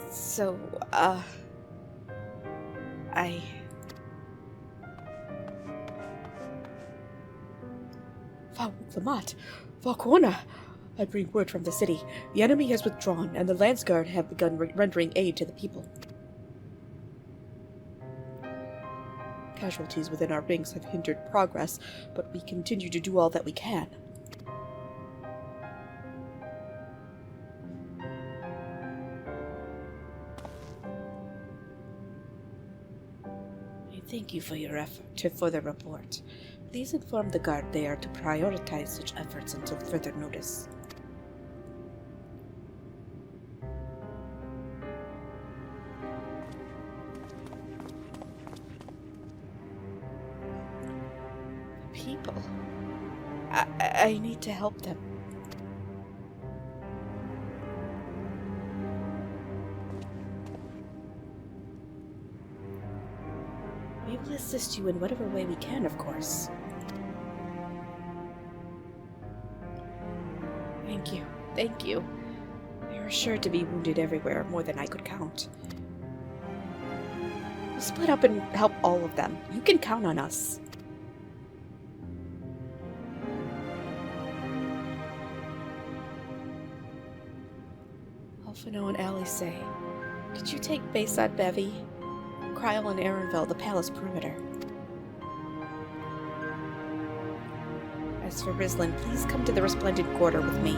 So, I... Lamat, Valquona, I bring word from the city. The enemy has withdrawn, and the Lance Guard have begun rendering aid to the people. Casualties within our ranks have hindered progress, but we continue to do all that we can. I thank you for your effort for the report. Please inform the Guard they are to prioritize such efforts until further notice. People. I need to help them. We will assist you in whatever way we can, of course. Thank you. Thank you. There are sure to be wounded everywhere, more than I could count. We'll split up and help all of them. You can count on us. Alphino and Alice, could you take Bayside Bevy? Kryl and Erenville, the palace perimeter. As for Rislin, please come to the Resplendent Quarter with me.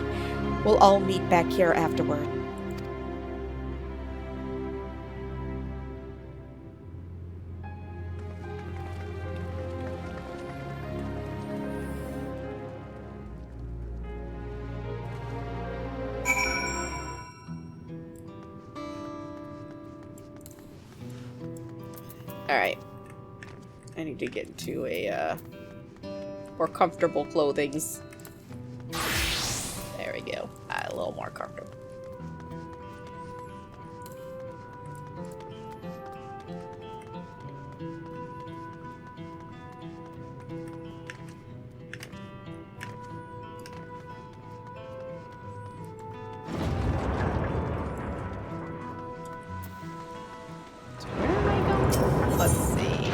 We'll all meet back here afterward. Alright. I need to get into a, more comfortable clothings. There we go. A little more comfortable. Let's see.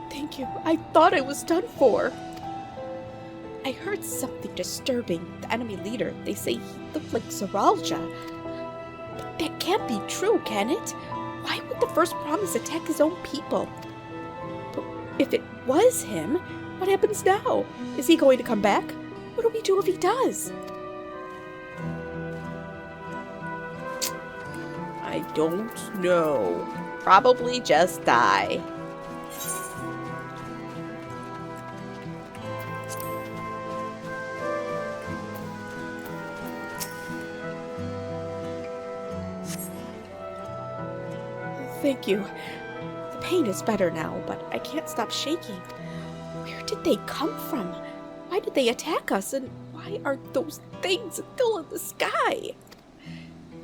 Thank you. I thought I was done for. I heard something disturbing. The enemy leader, they say he looked like Zoralja. But that can't be true, can it? Why would the First Promise attack his own people? But if it was him, what happens now? Is he going to come back? What do we do if he does? I don't know. Probably just die. Thank you. The pain is better now, but I can't stop shaking. Where did they come from? Why did they attack us? And why are those things still in the sky?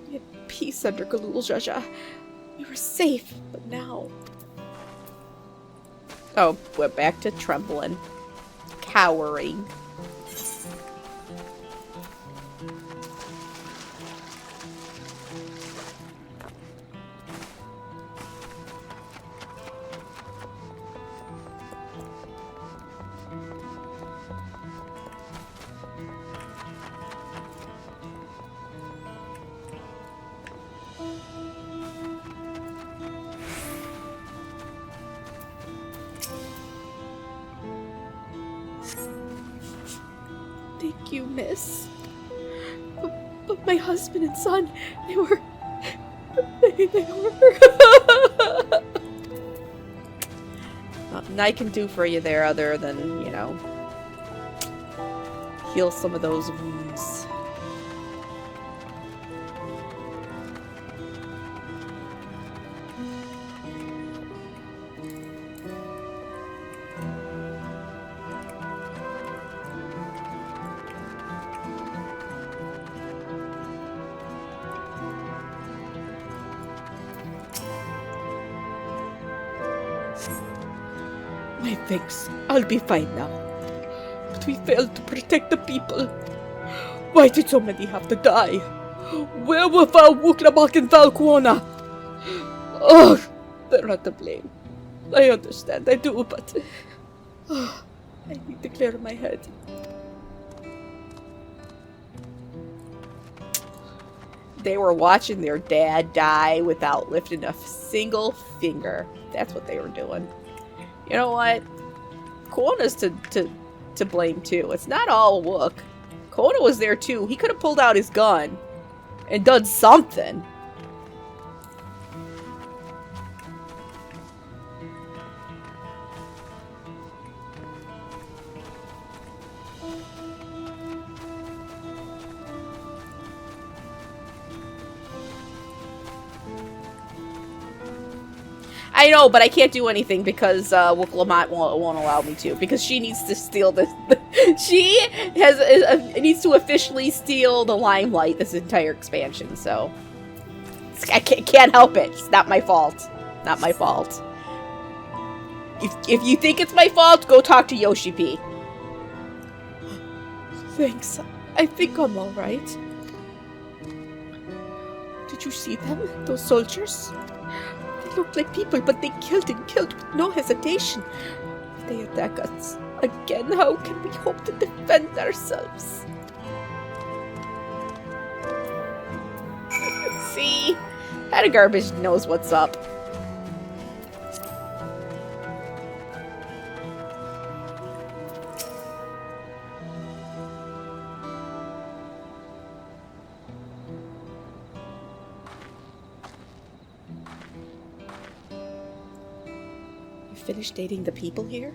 We had peace under Galul Jaja. We were safe, but now... Oh, we're back to trembling. Cowering. Thank you, miss. But my husband and son, they were... Nothing I can do for you there other than, you know, heal some of those wounds. My thanks. I'll be fine now. But we failed to protect the people. Why did so many have to die? Where were Val Wuklamak and Val Kuona? Oh, they're not to blame. I understand, I do, but... I need to clear my head. They were watching their dad die without lifting a single finger. That's what they were doing. You know what? Kuona's to blame too. It's not all Wook. Kuona was there too. He could have pulled out his gun and done something. I know, but I can't do anything because Wook Lamont won't allow me to. Because she needs to steal this. She needs to officially steal the limelight this entire expansion. So I can't help it. It's not my fault. Not my fault. If you think it's my fault, go talk to Yoshi P. Thanks. I think I'm all right. Did you see them? Those soldiers? They looked like people, but they killed with no hesitation. If they attack us again, how can we hope to defend ourselves? See? That garbage knows what's up. Finished dating the people here?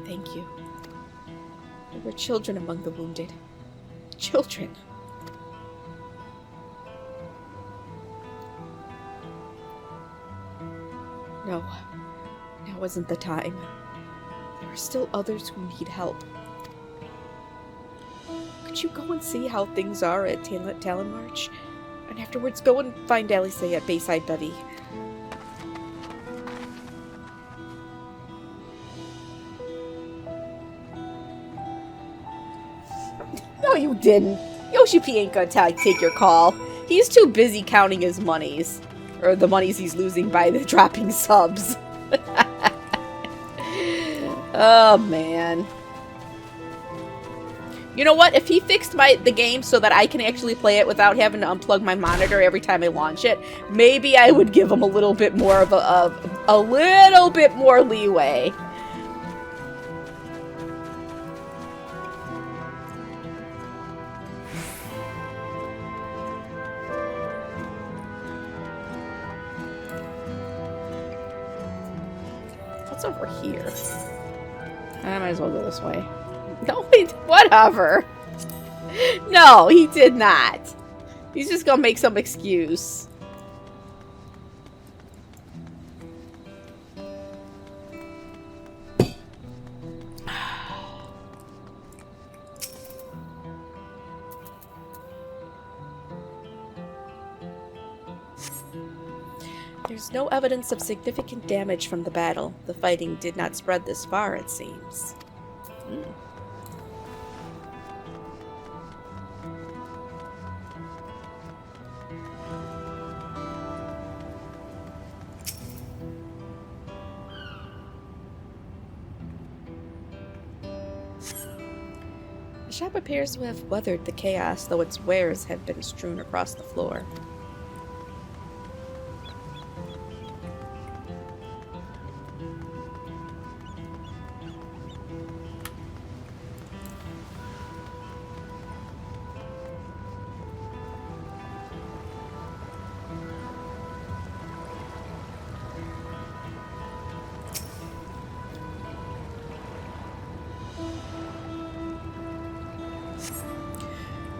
Thank you. There were children among the wounded. Children! No, now isn't the time. There are still others who need help. Could you go and see how things are at Talon March? And afterwards go and find Alice at Bayside Bevy. No, you didn't. Yoshi P ain't gonna take your call. He's too busy counting his monies. Or the monies he's losing by the dropping subs. Oh, man. You know what? If he fixed the game so that I can actually play it without having to unplug my monitor every time I launch it, maybe I would give him a little bit more of a little bit more leeway. What's over here? I might as well go this way. No, whatever. No, he did not. He's just gonna make some excuse. There's no evidence of significant damage from the battle. The fighting did not spread this far, it seems. The shop appears to have weathered the chaos, though its wares have been strewn across the floor.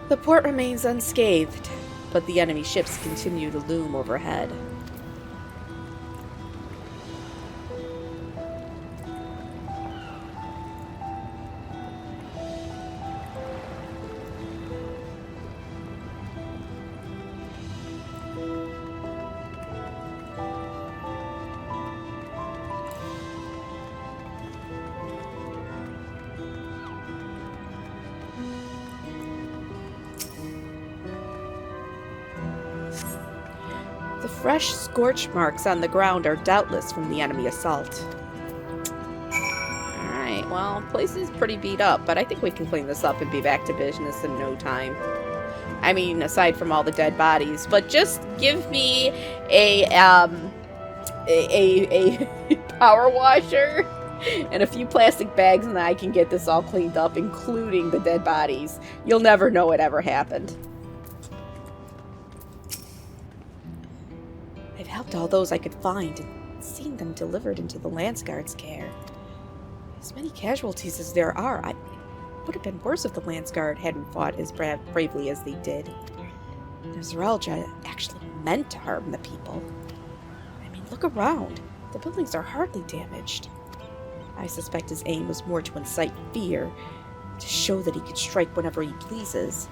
The port remains unscathed, but the enemy ships continue to loom overhead. fresh scorch marks on the ground are doubtless from the enemy assault. Alright, well, the place is pretty beat up, but I think we can clean this up and be back to business in no time. I mean, aside from all the dead bodies, but just give me a power washer and a few plastic bags and I can get this all cleaned up, including the dead bodies. You'll never know what ever happened. I've helped all those I could find and seen them delivered into the Landsguard's care. As many casualties as there are, it would have been worse if the Landsguard hadn't fought as bravely as they did. The Zeralja actually meant to harm the people. I mean, look around. The buildings are hardly damaged. I suspect his aim was more to incite fear, to show that he could strike whenever he pleases.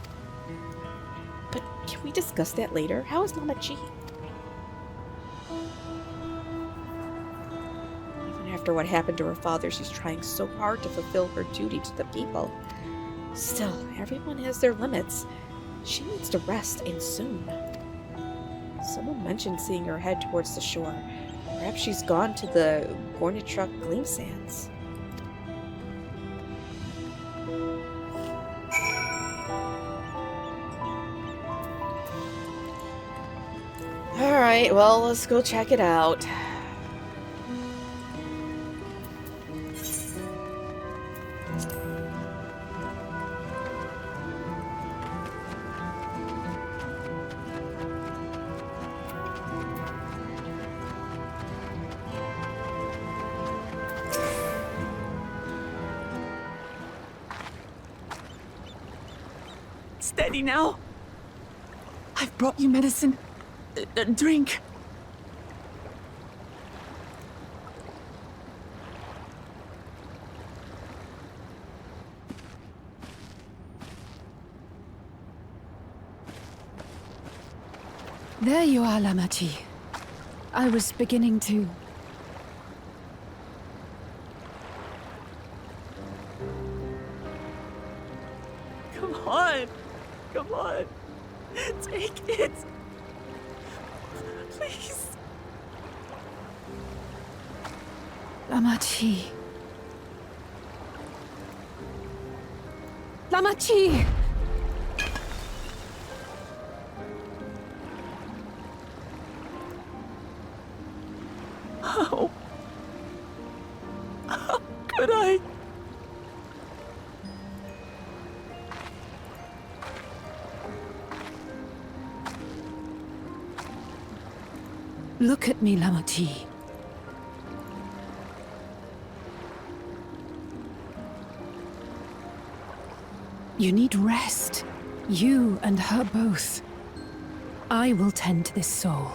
But can we discuss that later? How is Lama Chi? Even after what happened to her father, she's trying so hard to fulfill her duty to the people. Still, everyone has their limits. She needs to rest, and soon. Someone mentioned seeing her head towards the shore. Perhaps she's gone to the Gornitruk Gleam Sands. Alright, well, let's go check it out. Steady now. I've brought you medicine. Drink. There you are, Lama Chi. I was beginning to... Come on. Come on. Take it. Please. Lama Chi. Lama Chi! How could I? Look at me, Lama Chi. You need rest. You and her both. I will tend to this soul.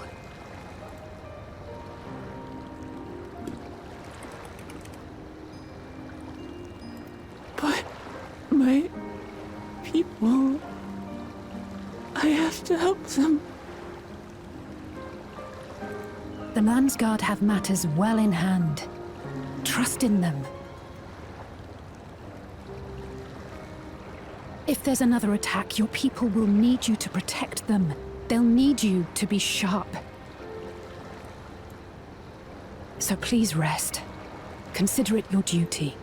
But my people... I have to help them. The Landsguard have matters well in hand. Trust in them. If there's another attack, your people will need you to protect them. They'll need you to be sharp. So please rest. Consider it your duty.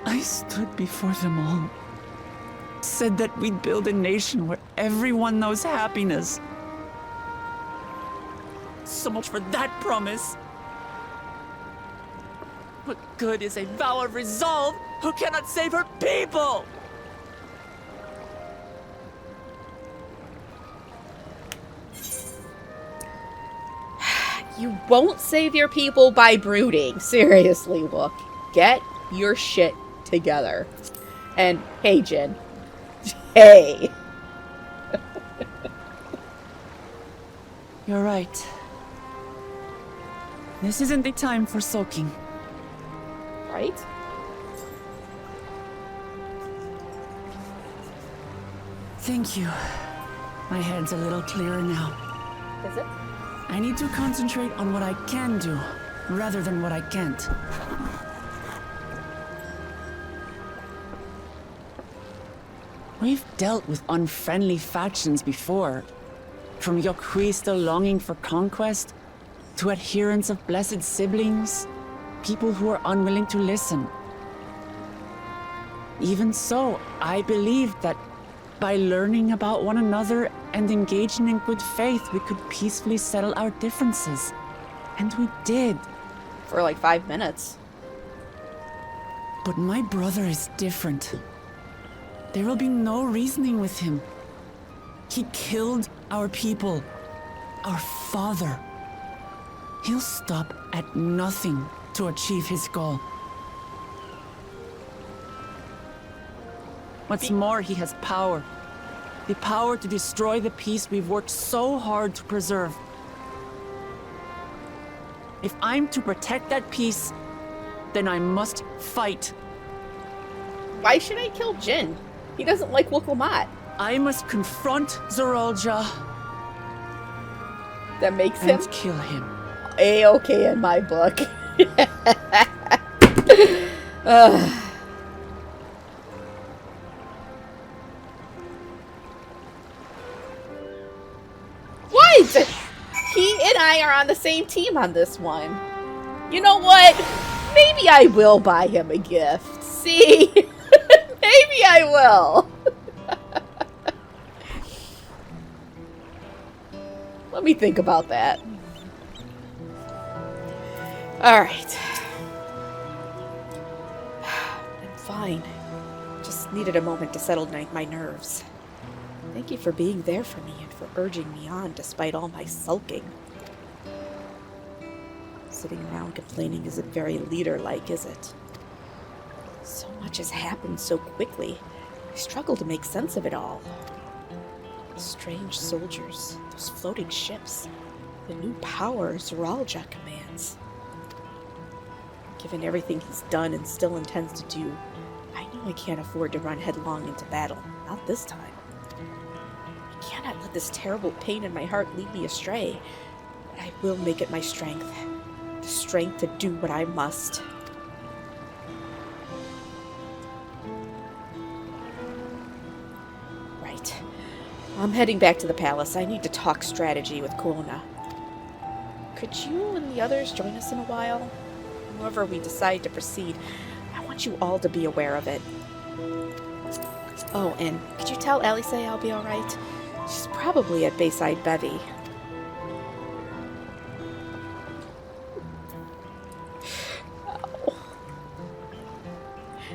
I stood before them all. Said that we'd build a nation where everyone knows happiness. So much for that promise. What good is a vow of resolve who cannot save her people? You won't save your people by brooding. Seriously, look. Get your shit together. And, hey, Jin. Hey! You're right. This isn't the time for sulking. Right? Thank you. My head's a little clearer now. Is it? I need to concentrate on what I can do, rather than what I can't. We've dealt with unfriendly factions before. From Yokhui still longing for conquest, to adherents of blessed siblings, people who are unwilling to listen. Even so, I believed that by learning about one another and engaging in good faith, we could peacefully settle our differences. And we did. For like 5 minutes. But my brother is different. There will be no reasoning with him. He killed our people, our father. He'll stop at nothing to achieve his goal. What's more, he has power. The power to destroy the peace we've worked so hard to preserve. If I'm to protect that peace, then I must fight. Why should I kill Jin? He doesn't like Wukulmat. I must confront Zoralja That makes him and kill him. A-okay in my book. What? He and I are on the same team on this one. You know what? Maybe I will buy him a gift. See? Maybe I will. Let me think about that. Alright. I'm fine. Just needed a moment to settle my nerves. Thank you for being there for me and for urging me on despite all my sulking. Sitting around complaining isn't very leader-like, is it? So much has happened so quickly. I struggle to make sense of it all. The strange soldiers, those floating ships, the new power Zoralja commands. Given everything he's done and still intends to do, I know I can't afford to run headlong into battle. Not this time. I cannot let this terrible pain in my heart lead me astray. But I will make it my strength. The strength to do what I must. Right. I'm heading back to the palace. I need to talk strategy with Kuona. Could you and the others join us in a while? However we decide to proceed, I want you all to be aware of it. Oh, and could you tell Alice I'll be alright? She's probably at Bayside Bevy. Oh.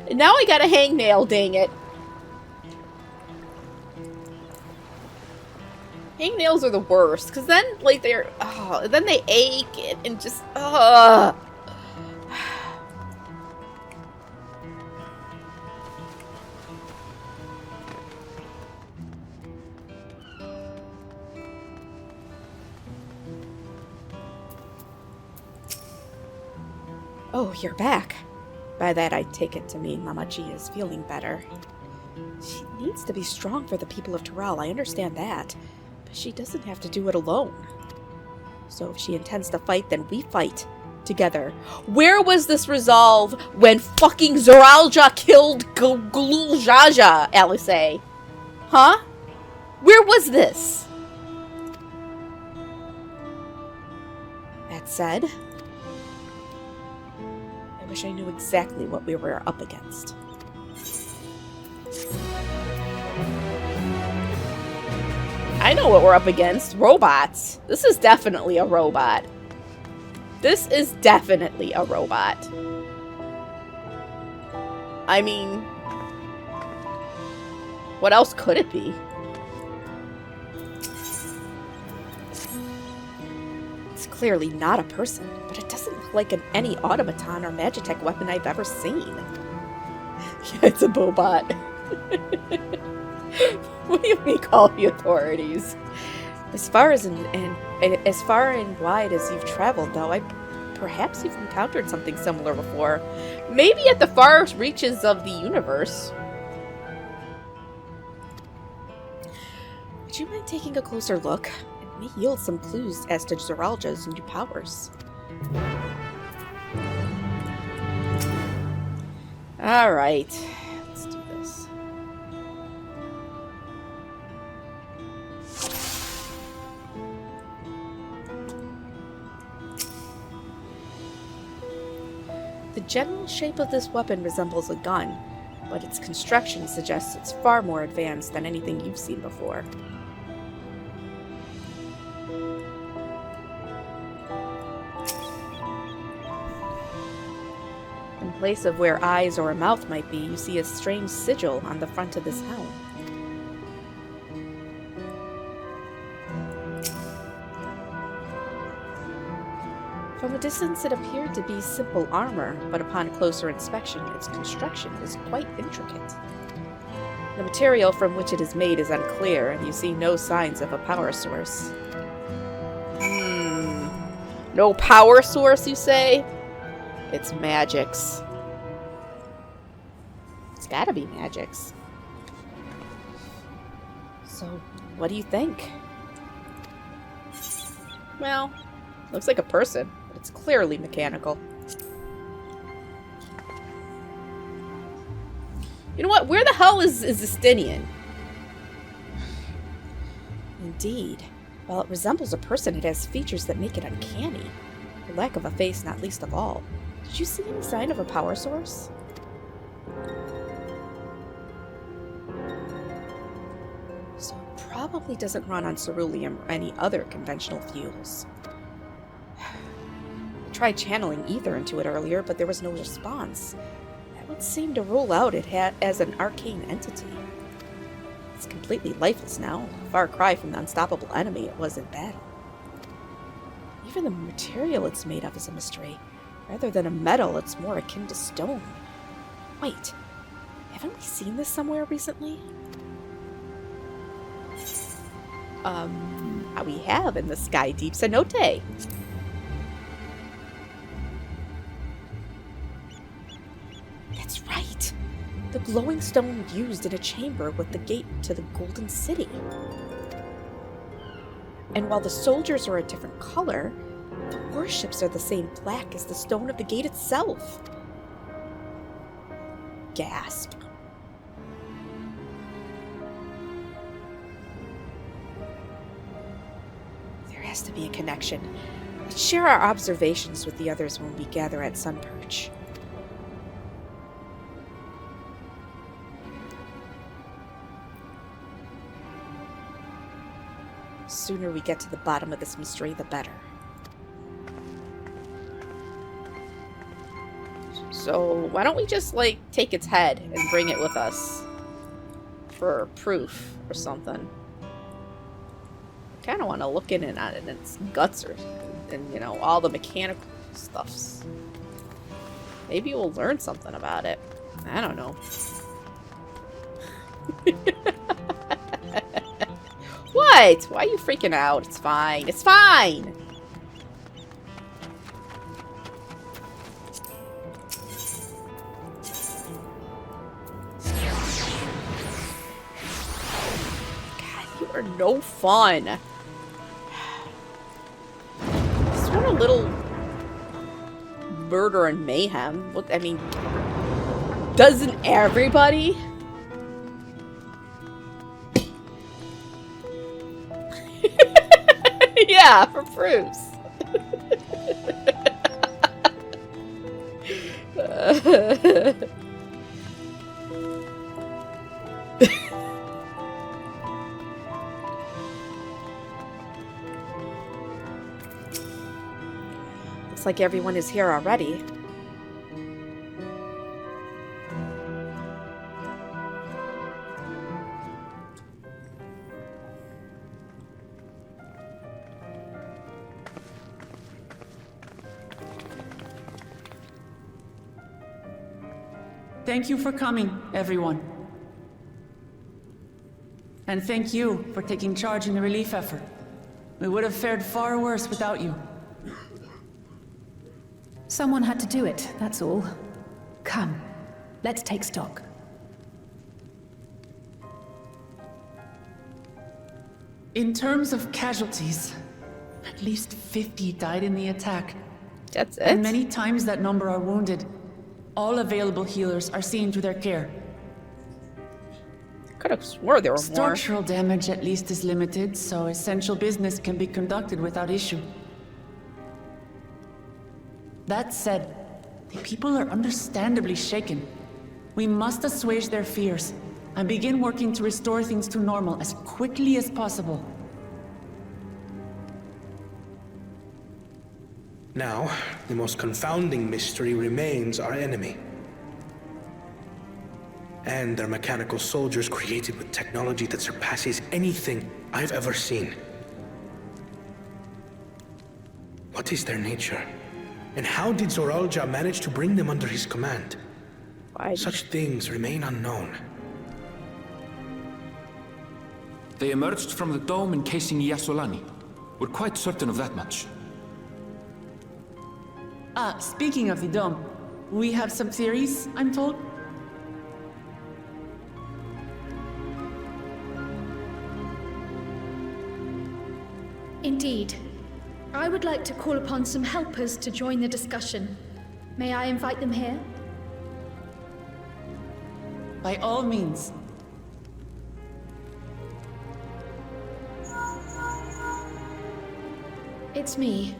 And now I got a hangnail, dang it. Hangnails are the worst, because then, like, then they ache and just, Oh, you're back. By that, I take it to mean Mama G is feeling better. She needs to be strong for the people of Tural, I understand that. But she doesn't have to do it alone. So if she intends to fight, then we fight. Together. Where was this resolve when fucking Zoralja killed Glul Jaja, Alice? Huh? Where was this? That said, I wish I knew exactly what we were up against. I know what we're up against. Robots. This is definitely a robot. This is definitely a robot. I mean, what else could it be? It's clearly not a person, but it doesn't look like any automaton or Magitech weapon I've ever seen. Yeah, it's a Bobot. What do you mean call the authorities? As far and wide as you've traveled, though, perhaps you've encountered something similar before. Maybe at the far reaches of the universe. Would you mind taking a closer look? It may yield some clues as to Zoralja's new powers. Alright, let's do this. The general shape of this weapon resembles a gun, but its construction suggests it's far more advanced than anything you've seen before. In place of where eyes or a mouth might be, you see a strange sigil on the front of this helm. From a distance, it appeared to be simple armor, but upon closer inspection, its construction is quite intricate. The material from which it is made is unclear, and you see no signs of a power source. No power source, you say? It's magics. It's gotta be magics. So, what do you think? Well, looks like a person, but it's clearly mechanical. You know what? Where the hell is Justinian? Indeed. While it resembles a person, it has features that make it uncanny. The lack of a face not least of all. Did you see any sign of a power source? So it probably doesn't run on ceruleum or any other conventional fuels. I tried channeling ether into it earlier, but there was no response. That would seem to rule out it as an arcane entity. It's completely lifeless now, a far cry from the unstoppable enemy it was in battle. Even the material it's made of is a mystery. Rather than a metal, it's more akin to stone. Wait, haven't we seen this somewhere recently? We have in the Sky Deep Cenote. That's right! The glowing stone used in a chamber with the gate to the Golden City. And while the soldiers are a different color, the warships are the same black as the stone of the gate itself. Gasp. There has to be a connection. Let's share our observations with the others when we gather at Sunperch. The sooner we get to the bottom of this mystery, the better. So, why don't we just, like, take its head and bring it with us? For proof or something. I kind of want to look in it and its guts and, you know, all the mechanical stuffs. Maybe we'll learn something about it. I don't know. What? Why are you freaking out? It's fine. It's fine! God, you are no fun. Just want a little murder and mayhem. What, I mean, doesn't everybody? Yeah, for proofs. Looks like everyone is here already. Thank you for coming, everyone. And thank you for taking charge in the relief effort. We would have fared far worse without you. Someone had to do it, that's all. Come, let's take stock. In terms of casualties, at least 50 died in the attack. That's it? And many times that number are wounded. All available healers are seen to their care. Could have swore there were more. Structural damage at least is limited, so essential business can be conducted without issue. That said, the people are understandably shaken. We must assuage their fears and begin working to restore things to normal as quickly as possible. Now, the most confounding mystery remains our enemy. And their mechanical soldiers created with technology that surpasses anything I've ever seen. What is their nature? And how did Zoralja manage to bring them under his command? Why? Such things remain unknown. They emerged from the dome encasing Yasolani. We're quite certain of that much. Speaking of the dome, we have some theories, I'm told. Indeed. I would like to call upon some helpers to join the discussion. May I invite them here? By all means. It's me.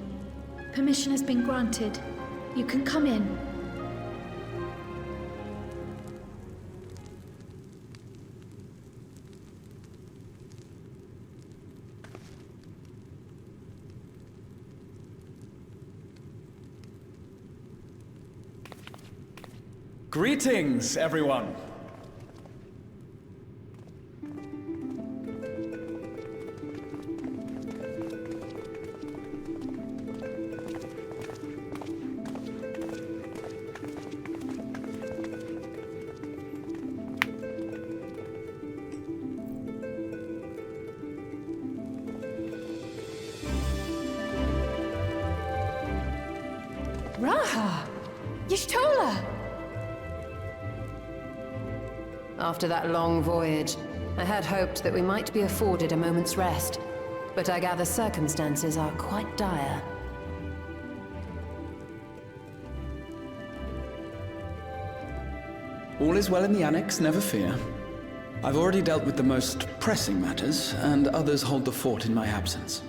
Permission has been granted. You can come in. Greetings, everyone. Raha! Y'shtola! After that long voyage, I had hoped that we might be afforded a moment's rest, but I gather circumstances are quite dire. All is well in the Annex, never fear. I've already dealt with the most pressing matters, and others hold the fort in my absence.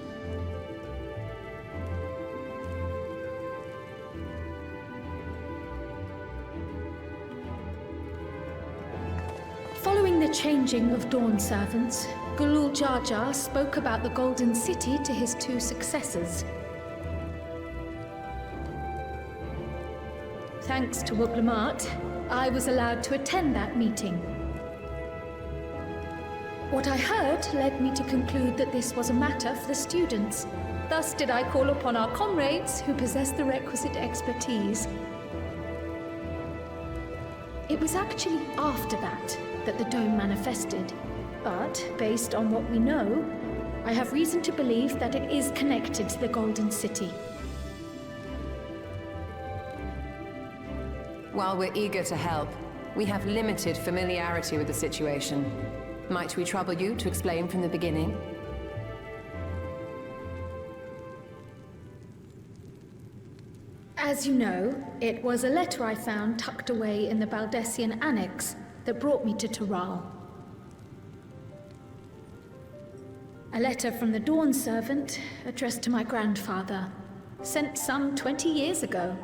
Following the changing of Dawn servants, Gulul Jar Jar spoke about the Golden City to his two successors. Thanks to Wublamat, I was allowed to attend that meeting. What I heard led me to conclude that this was a matter for the students. Thus did I call upon our comrades who possess the requisite expertise. It was actually after that the dome manifested. But, based on what we know, I have reason to believe that it is connected to the Golden City. While we're eager to help, we have limited familiarity with the situation. Might we trouble you to explain from the beginning? As you know, it was a letter I found tucked away in the Baldessian Annex that brought me to Toral. A letter from the Dawn servant, addressed to my grandfather, sent some 20 years ago.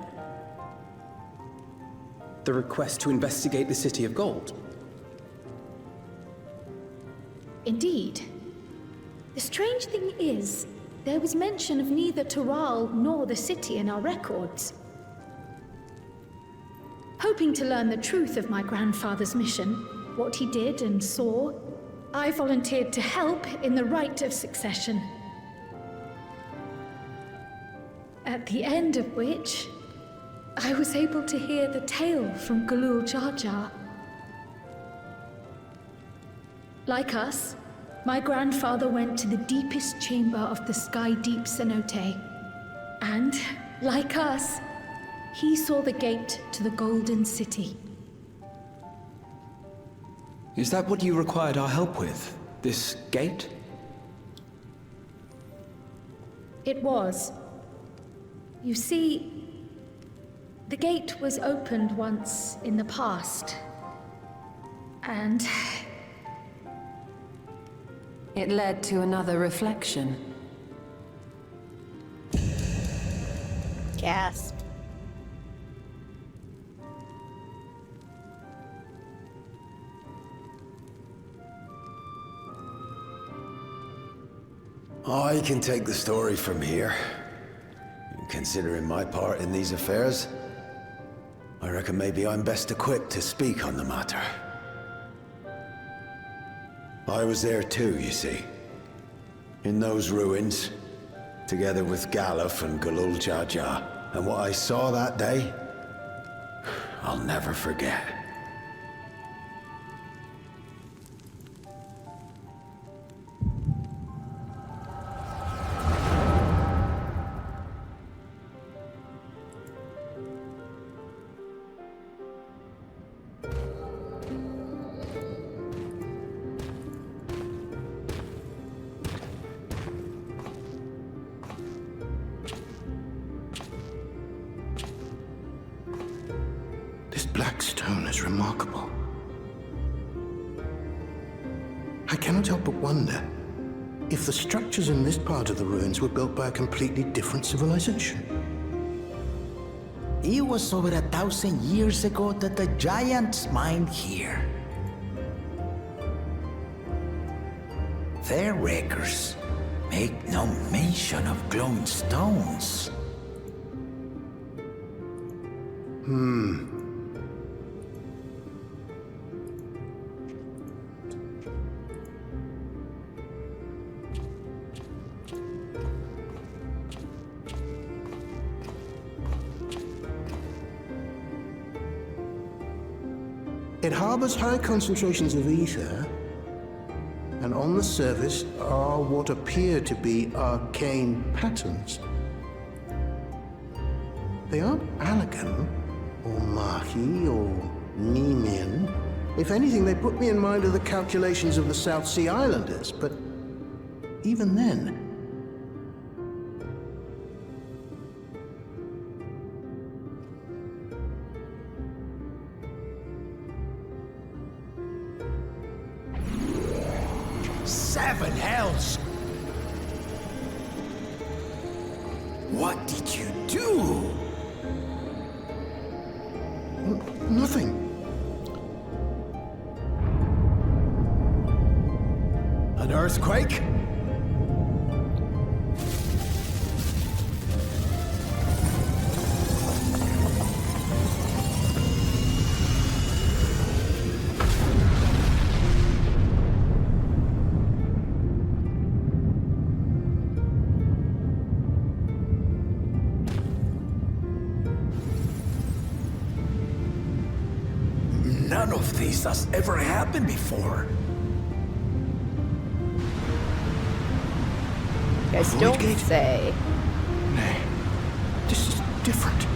The request to investigate the City of Gold. Indeed. The strange thing is, there was mention of neither Toral nor the city in our records. Hoping to learn the truth of my grandfather's mission, what he did and saw, I volunteered to help in the rite of succession. At the end of which, I was able to hear the tale from Gulul Jar Jar. Like us, my grandfather went to the deepest chamber of the Sky Deep Cenote. And, like us, he saw the gate to the Golden City. Is that what you required our help with? This gate? It was. You see, the gate was opened once in the past. And It led to another reflection. Gasp. I can take the story from here. Considering my part in these affairs, I reckon maybe I'm best equipped to speak on the matter. I was there too, you see. In those ruins, together with Galuf and Galul Jaja. And what I saw that day, I'll never forget. This black stone is remarkable. I cannot help but wonder if the structures in this part of the ruins were built by a completely different civilization. It was over 1,000 years ago that the giants mined here. Their records make no mention of glowing stones. It harbors high concentrations of ether, and on the surface are what appear to be arcane patterns. They aren't Allagan, or Mahi, or Nemean. If anything, they put me in mind of the calculations of the South Sea Islanders, but even then, Seven hells! What did you do? nothing. An earthquake? None of this has ever happened before. Guys, don't say. Nay, this is different.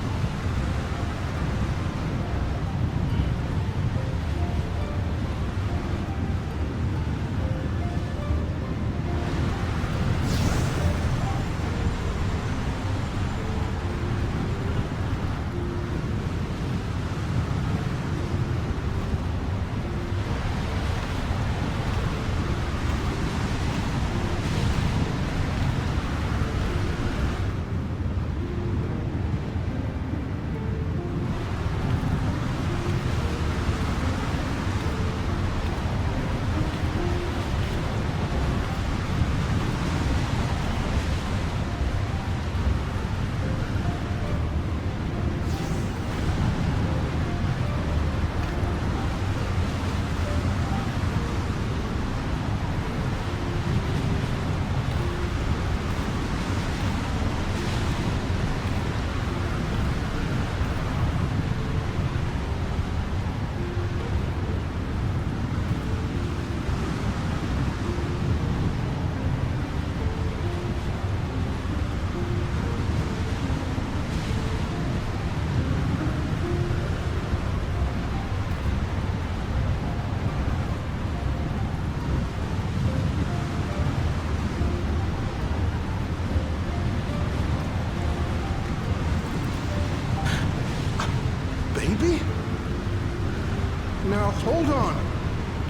hold on.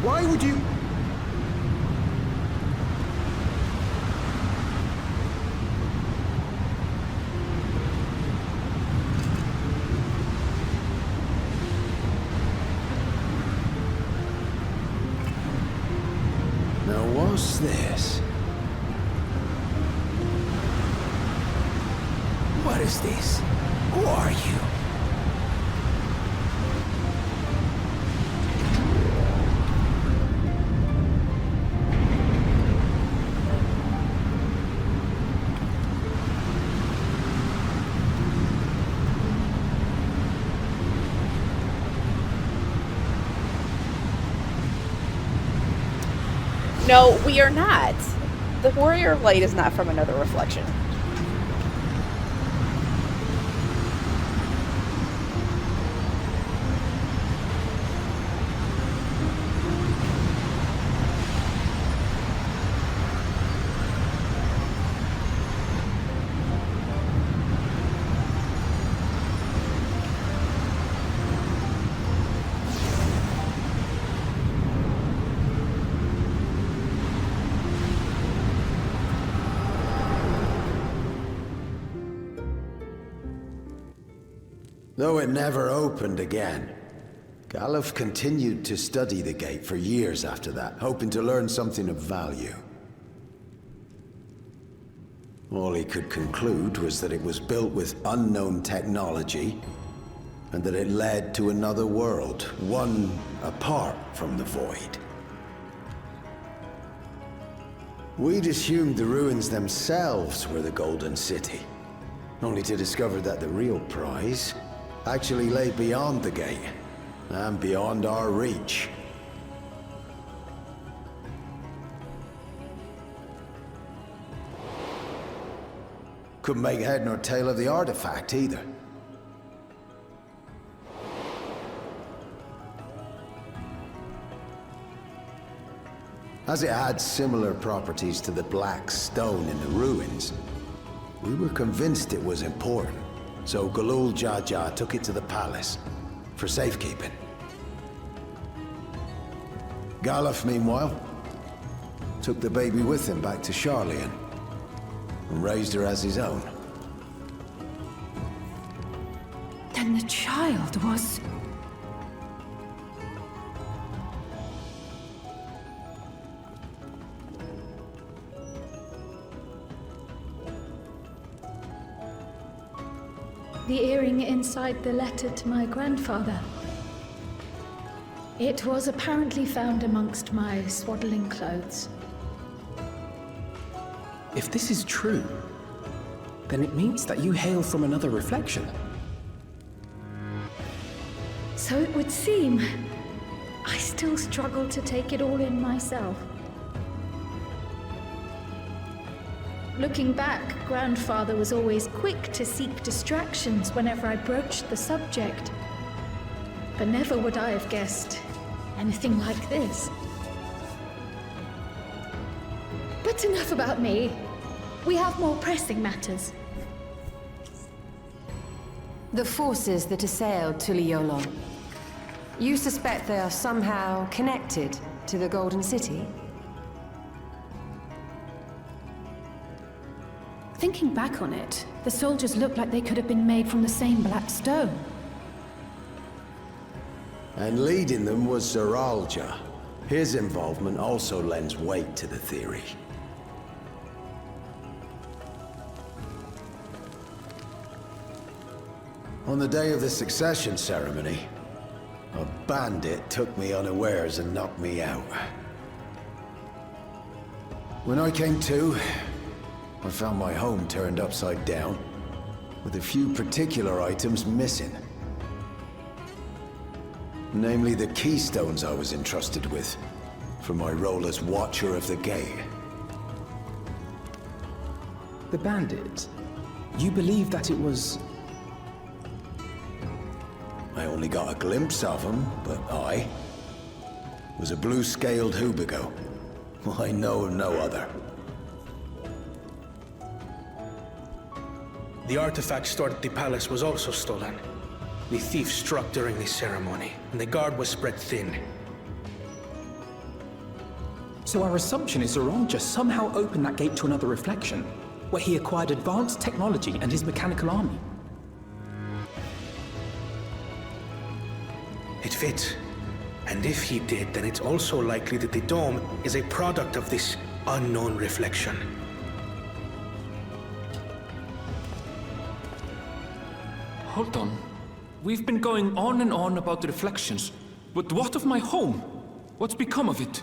Why would you... Now what's this? What is this? Who are you? No, we are not. The warrior of light is not from another reflection. Though it never opened again, Galuf continued to study the gate for years after that, hoping to learn something of value. All he could conclude was that it was built with unknown technology, and that it led to another world, one apart from the Void. We'd assumed the ruins themselves were the Golden City, only to discover that the real prize actually lay beyond the gate, and beyond our reach. Couldn't make head nor tail of the artifact either. As it had similar properties to the black stone in the ruins, we were convinced it was important. So Galul Jaja took it to the palace for safekeeping. Galuf, meanwhile, took the baby with him back to Sharlayan and raised her as his own. Then the child was... The earring inside the letter to my grandfather. It was apparently found amongst my swaddling clothes. If this is true, then it means that you hail from another reflection. So it would seem. I still struggle to take it all in myself. Looking back, Grandfather was always quick to seek distractions whenever I broached the subject. But never would I have guessed anything like this. But enough about me. We have more pressing matters. The forces that assailed Tuliolon. You suspect they are somehow connected to the Golden City? Thinking back on it, the soldiers looked like they could have been made from the same black stone. And leading them was Zeralja. His involvement also lends weight to the theory. On the day of the succession ceremony, a bandit took me unawares and knocked me out. When I came to, I found my home turned upside down, with a few particular items missing. Namely the keystones I was entrusted with, for my role as Watcher of the Gate. The bandit, you believe that it was... I only got a glimpse of him, but I was a blue-scaled Hubigo. I know of no other. The artifact stored at the palace was also stolen. The thief struck during the ceremony, and the guard was spread thin. So our assumption is Zoralja somehow opened that gate to another reflection, where he acquired advanced technology and his mechanical army. It fits. And if he did, then it's also likely that the dome is a product of this unknown reflection. Hold on. We've been going on and on about the reflections, but what of my home? What's become of it?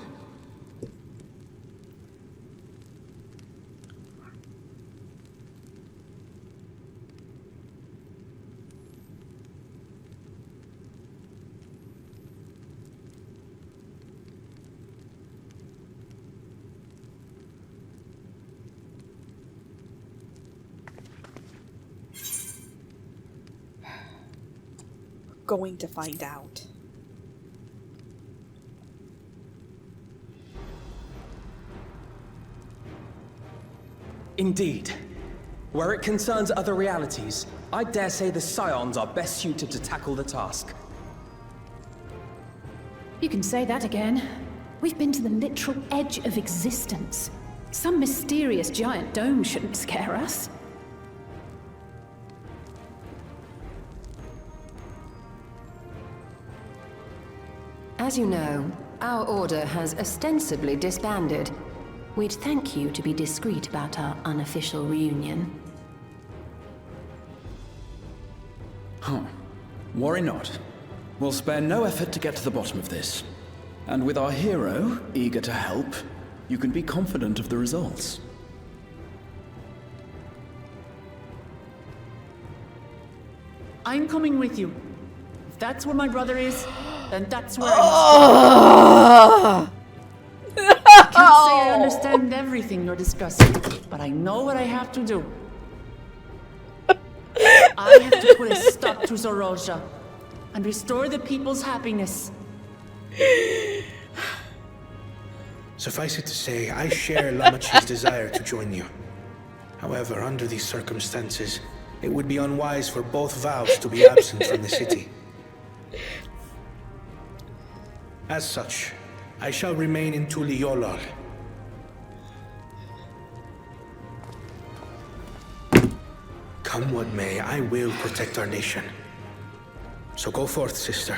Going to find out. Indeed. Where it concerns other realities, I dare say the Scions are best suited to tackle the task. You can say that again. We've been to the literal edge of existence. Some mysterious giant dome shouldn't scare us. As you know, our order has ostensibly disbanded. We'd thank you to be discreet about our unofficial reunion. Huh. Worry not. We'll spare no effort to get to the bottom of this. And with our hero eager to help, you can be confident of the results. I'm coming with you. If that's where my brother is, then that's where I must go. I can't say I understand everything you're discussing, but I know what I have to do. I have to put a stop to Zoralja and restore the people's happiness. Suffice it to say, I share Lamachi's desire to join you. However, under these circumstances, it would be unwise for both vows to be absent from the city. As such, I shall remain in Tuliyollal. Come what may, I will protect our nation. So go forth, sister,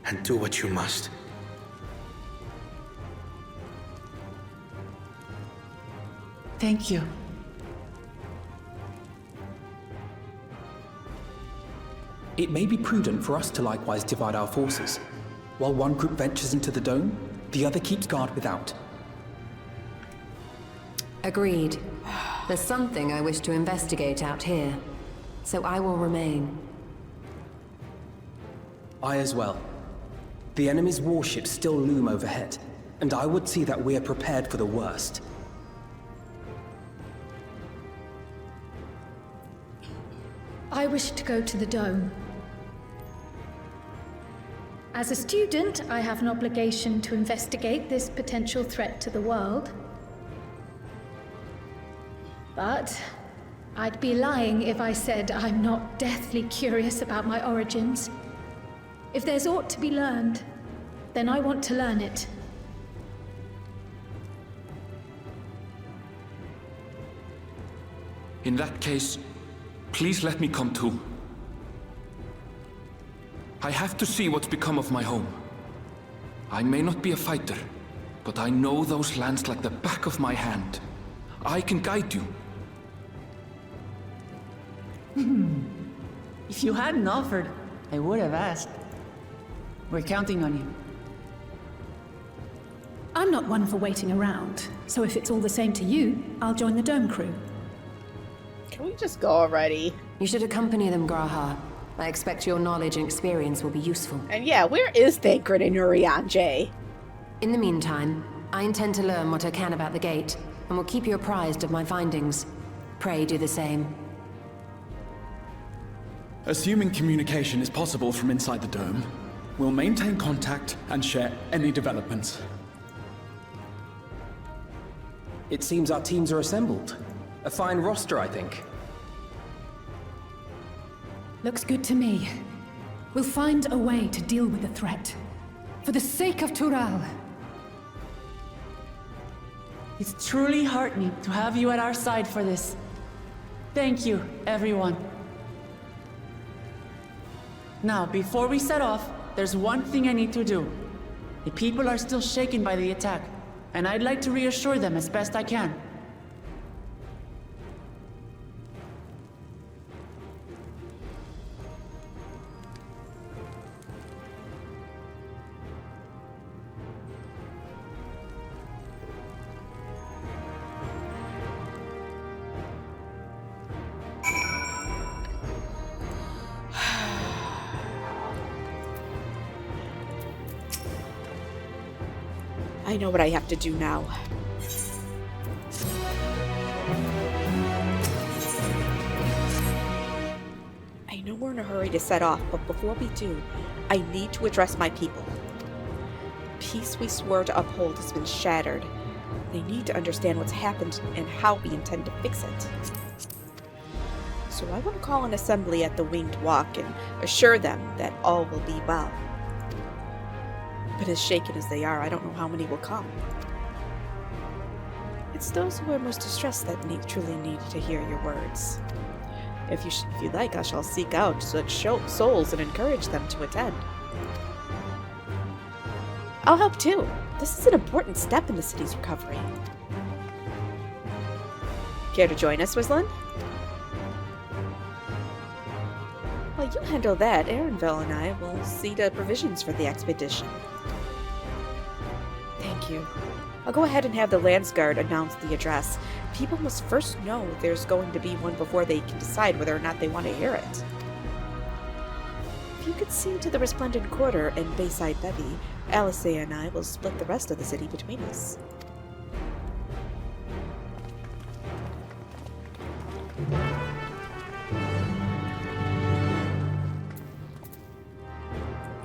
and do what you must. Thank you. It may be prudent for us to likewise divide our forces. While one group ventures into the dome, the other keeps guard without. Agreed. There's something I wish to investigate out here, so I will remain. I as well. The enemy's warships still loom overhead, and I would see that we are prepared for the worst. I wish to go to the dome. As a student, I have an obligation to investigate this potential threat to the world. But I'd be lying if I said I'm not deathly curious about my origins. If there's aught to be learned, then I want to learn it. In that case, please let me come too. I have to see what's become of my home. I may not be a fighter, but I know those lands like the back of my hand. I can guide you. If you hadn't offered, I would have asked. We're counting on you. I'm not one for waiting around, so if it's all the same to you, I'll join the dome crew. Can we just go already? You should accompany them, Graha. I expect your knowledge and experience will be useful. And yeah, where is Thancred and Urianger? In the meantime, I intend to learn what I can about the gate, and will keep you apprised of my findings. Pray do the same. Assuming communication is possible from inside the dome, we'll maintain contact and share any developments. It seems our teams are assembled. A fine roster, I think. Looks good to me. We'll find a way to deal with the threat. For the sake of Tural. It's truly heartening to have you at our side for this. Thank you, everyone. Now, before we set off, there's one thing I need to do. The people are still shaken by the attack, and I'd like to reassure them as best I can. I know what I have to do now. I know we're in a hurry to set off, but before we do, I need to address my people. The peace we swore to uphold has been shattered. They need to understand what's happened and how we intend to fix it. So I want to call an assembly at the Winged Walk and assure them that all will be well. But as shaken as they are, I don't know how many will come. It's those who are most distressed that truly need to hear your words. If you like, I shall seek out such souls and encourage them to attend. I'll help too. This is an important step in the city's recovery. Care to join us, Wislin? While you handle that, Aaronville and I will see to provisions for the expedition. Thank you. I'll go ahead and have the Landsguard announce the address. People must first know there's going to be one before they can decide whether or not they want to hear it. If you could see to the Resplendent Quarter and Bayside Bevy, Alice and I will split the rest of the city between us.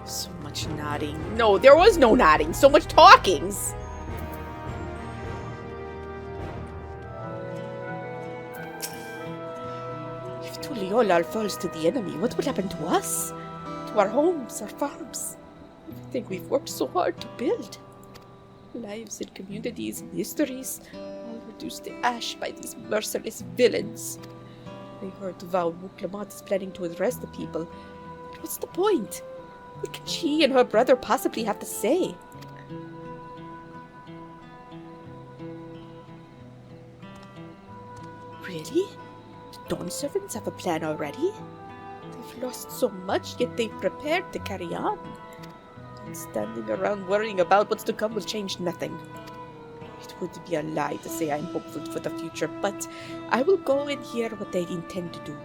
So much nodding. No, there was no nodding. So much talkings. If Tuliolal falls to the enemy, what will happen to us? To our homes, our farms? Everything we've worked so hard to build. Lives and communities and histories, all reduced to ash by these merciless villains. I heard Val Wuklamat is planning to arrest the people. But what's the point? What can she and her brother possibly have to say? Really? The Dawn Servants have a plan already? They've lost so much, yet they've prepared to carry on. And standing around worrying about what's to come will change nothing. It would be a lie to say I'm hopeful for the future, but I will go and hear what they intend to do.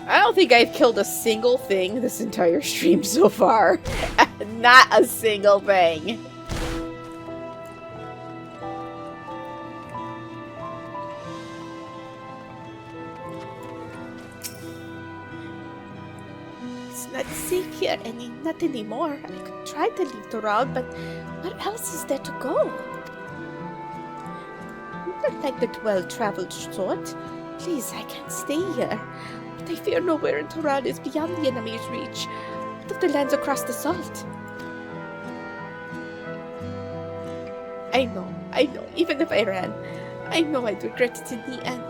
I don't think I've killed a single thing this entire stream so far. Not a single thing. It's not safe here not anymore. I could try to leave the road, but where else is there to go? I'm not like the well-traveled sort. Please, I can't stay here. But I fear nowhere in Tural is beyond the enemy's reach. What of the lands across the salt? I know. Even if I ran, I know I'd regret it in the end.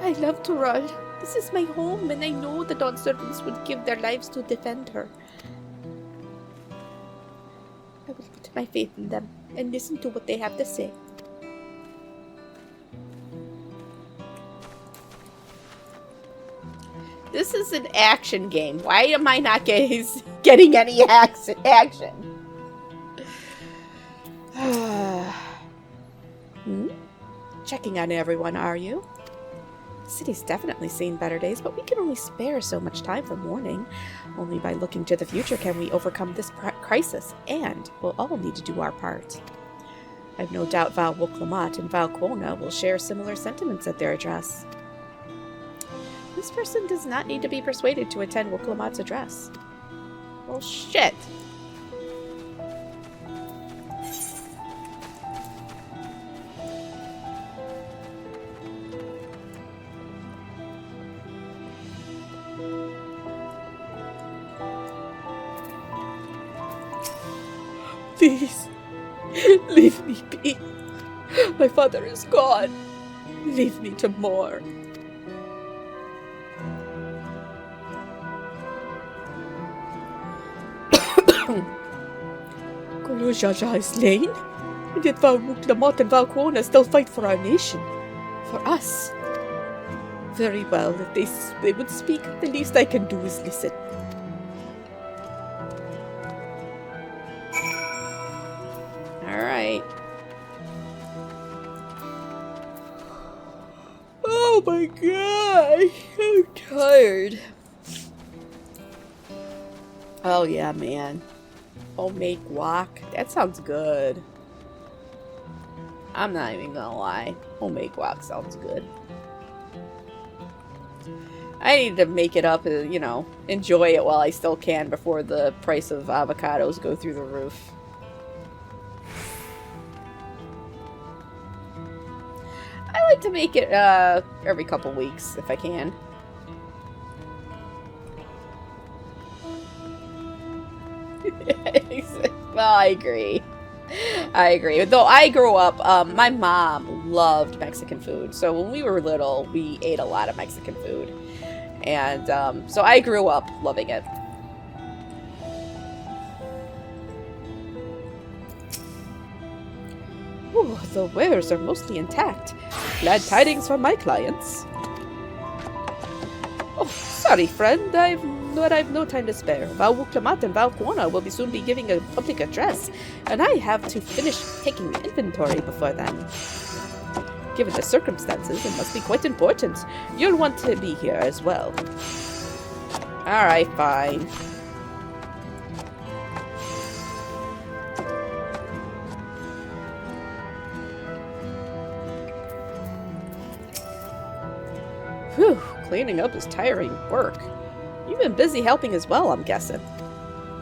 I love Tural. This is my home, and I know the Dawn Servants would give their lives to defend her. I will put my faith in them and listen to what they have to say. This is an action game. Why am I not getting any action? Checking on everyone, are you? The city's definitely seen better days, but we can only spare so much time for mourning. Only by looking to the future can we overcome this crisis, and we'll all need to do our part. I've no doubt Val Wuklamat and Val Quona will share similar sentiments at their address. This person does not need to be persuaded to attend Wuklamat's address. Well, shit. Please, leave me be. My father is gone. Leave me to mourn. Guru Jaja is slain, and yet Lamont and Valquona still fight for our nation. For us. Very well, if they would speak, the least I can do is listen. Alright. Oh my god, I'm tired. Oh yeah, man. Homemade guac. That sounds good. I'm not even gonna lie. Homemade guac sounds good. I need to make it up, you know, enjoy it while I still can before the price of avocados go through the roof. I like to make it every couple weeks if I can. Well, I agree. I agree. Though I grew up, my mom loved Mexican food. So when we were little, we ate a lot of Mexican food. And so I grew up loving it. Ooh, the wares are mostly intact. Glad tidings for my clients. Oh, sorry, friend. I've no time to spare. Valwuklamat and Valquona will soon be giving a public address, and I have to finish taking inventory before then. Given the circumstances, it must be quite important. You'll want to be here as well. Alright, fine. Whew, cleaning up is tiring work. You've been busy helping as well, I'm guessing.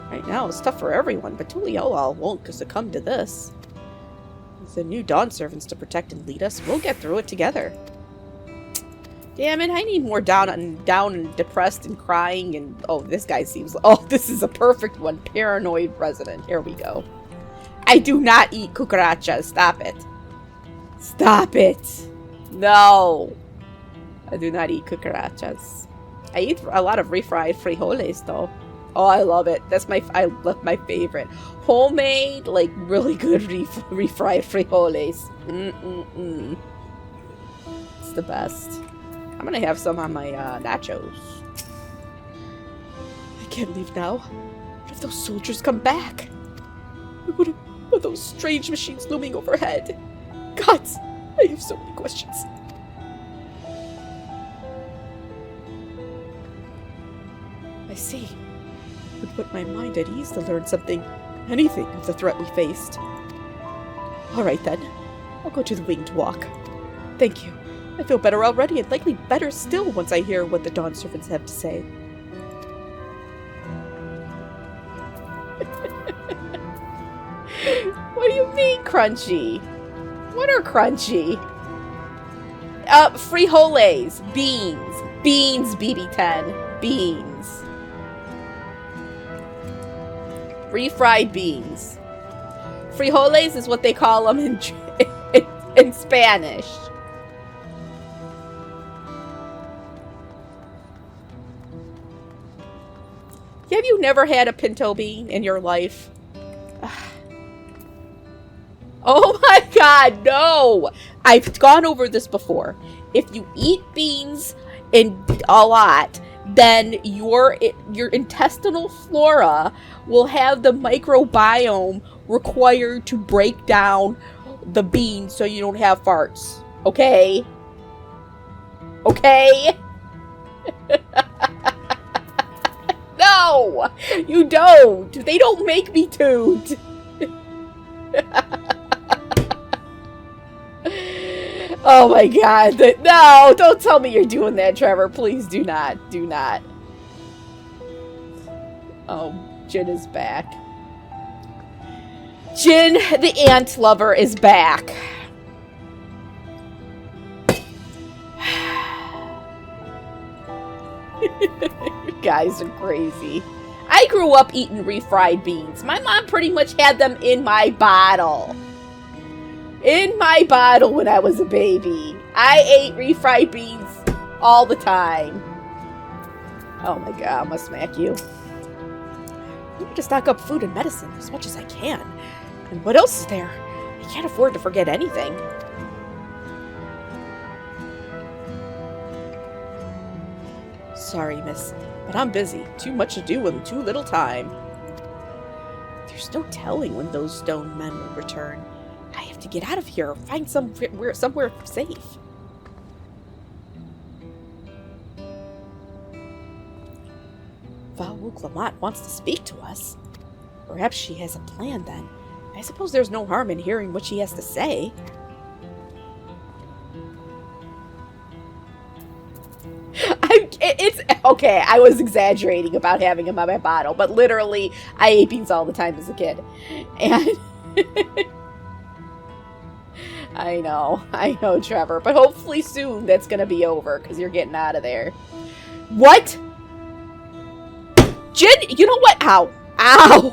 Right now, it's tough for everyone, but Tuliyoal won't succumb to this. With the new Dawn servants to protect and lead us, we'll get through it together. Damn it, I need more down and depressed and crying and... Oh, this guy seems... Oh, this is a perfect one. Paranoid resident. Here we go. I do not eat cucarachas. Stop it. Stop it. No. I do not eat cucarachas. I eat a lot of refried frijoles, though. Oh, I love it. That's my favorite. Homemade, like, really good refried frijoles. It's the best. I'm gonna have some on my nachos. I can't leave now. What if those soldiers come back? What are those strange machines looming overhead? Gods, I have so many questions. I see. It would put my mind at ease to learn anything of the threat we faced. Alright then, I'll go to the winged walk. Thank you. I feel better already, and likely better still once I hear what the Dawn servants have to say. What do you mean, crunchy? What are crunchy? Frijoles. Beans. Beans, BB10. Beans. Refried beans. Frijoles is what they call them in Spanish. Have you never had a pinto bean in your life? Oh my god, no! I've gone over this before. If you eat beans a lot, then your intestinal flora will have the microbiome required to break down the beans so you don't have farts. Okay? Okay? No! You don't! They don't make me toot! Oh my god. No! Don't tell me you're doing that, Trevor. Please do not. Do not. Oh, Jin is back. Jin, the ant lover, is back. You guys are crazy. I grew up eating refried beans. My mom pretty much had them in my bottle. In my bottle when I was a baby. I ate refried beans all the time. Oh my god, I'm gonna smack you. I need to stock up food and medicine as much as I can. And what else is there? I can't afford to forget anything. Sorry, miss, but I'm busy. Too much to do and too little time. There's no telling when those stone men will return. I have to get out of here or find somewhere safe. Val Clamat wants to speak to us. Perhaps she has a plan then. I suppose there's no harm in hearing what she has to say. It's okay, I was exaggerating about having him on my bottle, but literally, I ate beans all the time as a kid. And I know, Trevor, but hopefully soon that's gonna be over, because you're getting out of there. What? Jin, you know what? Ow. Ow!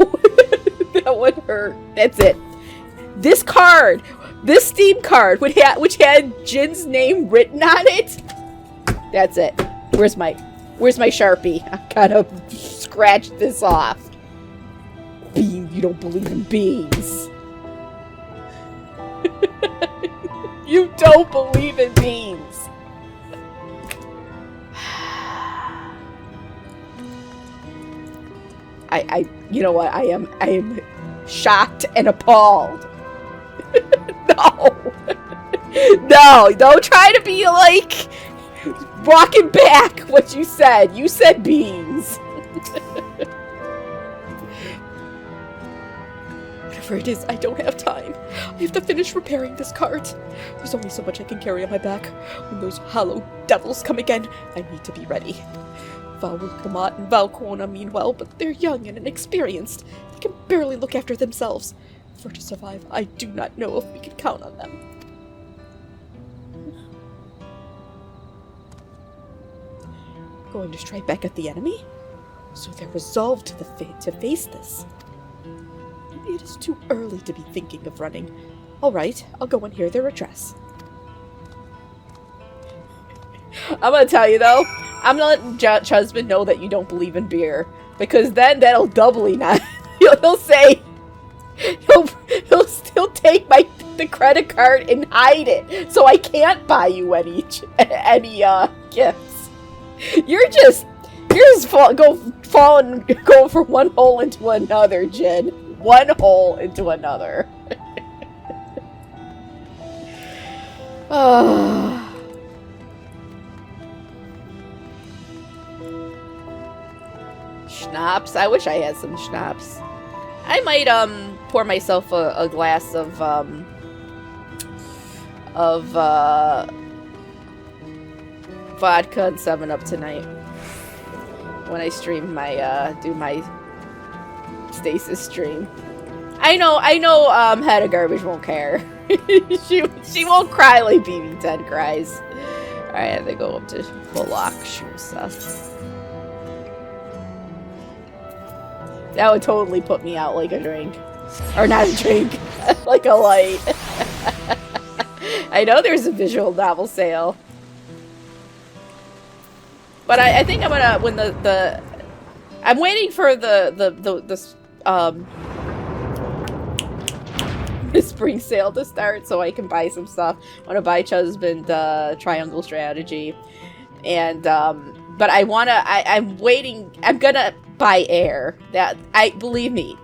That would hurt. That's it. This card, this Steam card, which had Jin's name written on it, that's it. Where's my Sharpie? I gotta scratch this off. Bean, you don't believe in beans. You don't believe in beans. You know what? I am shocked and appalled. No, don't try to be like walking back what you said. You said beans. Whatever it is, I don't have time. I have to finish repairing this cart. There's only so much I can carry on my back. When those hollow devils come again, I need to be ready. Val Clamat and Val Quona mean well, but they're young and inexperienced. They can barely look after themselves. For to survive, I do not know if we can count on them. Going to strike back at the enemy? So they're resolved to face this. Maybe it is too early to be thinking of running. Alright, I'll go and hear their address. I'm gonna tell you though, I'm gonna let Chusman know that you don't believe in beer. Because then that'll doubly not. He'll say, he'll still take the credit card and hide it. So I can't buy you any gifts. You're just going from one hole into another, Jin. One hole into another. Schnapps. I wish I had some schnapps. I might pour myself a glass of vodka and 7-Up tonight when I stream my do my stasis stream. I know Head of Garbage won't care. she won't cry like BB10 cries. Alright, I have to go up to Bullock shoot stuff. That would totally put me out like a drink. Or not a drink, like a light. I know there's a visual novel sale. But I think I'm gonna, when I'm waiting for the spring sale to start so I can buy some stuff. I want to buy Husband Triangle Strategy. And, but I'm waiting, I'm gonna buy Air. Believe me,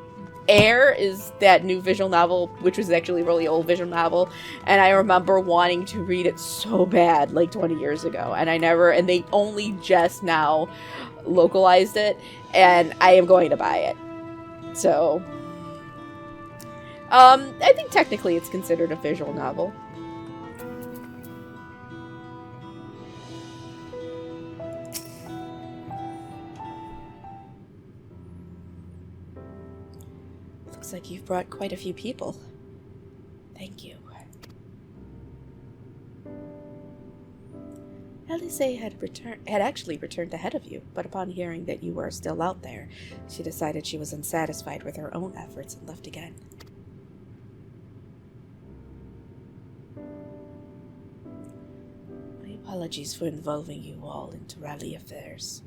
Air is that new visual novel, which was actually a really old visual novel, and I remember wanting to read it so bad, like 20 years ago, and and they only just now localized it, and I am going to buy it. So, I think technically it's considered a visual novel. Looks like you've brought quite a few people. Thank you. Elise had actually returned ahead of you, but upon hearing that you were still out there, she decided she was unsatisfied with her own efforts and left again. My apologies for involving you all into Raleigh affairs.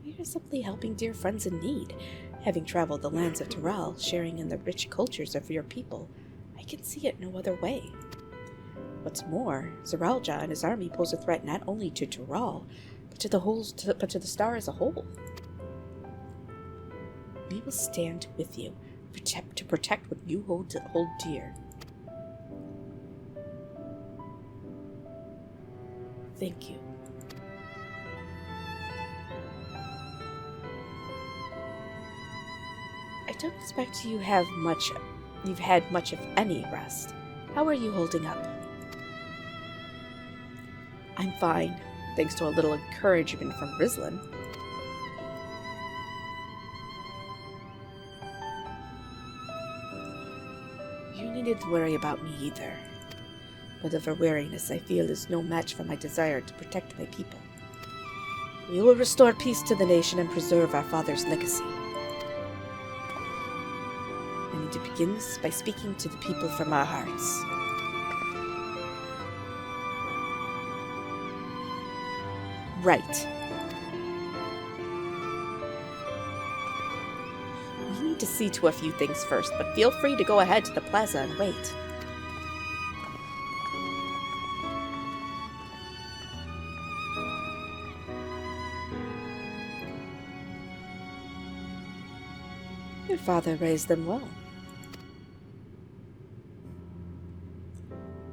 We are simply helping dear friends in need. Having traveled the lands of Tyrell, sharing in the rich cultures of your people, I can see it no other way. What's more, Zaralja and his army pose a threat not only to Tyrell, but to the star as a whole. We will stand with you, to protect what you hold dear. Thank you. I don't expect you've had much of any rest. How are you holding up? I'm fine, thanks to a little encouragement from Rizlin. You needn't worry about me either. Whatever weariness I feel is no match for my desire to protect my people. We will restore peace to the nation and preserve our father's legacy. I need to begin this by speaking to the people from our hearts. Right. We need to see to a few things first, but feel free to go ahead to the plaza and wait. Your father raised them well.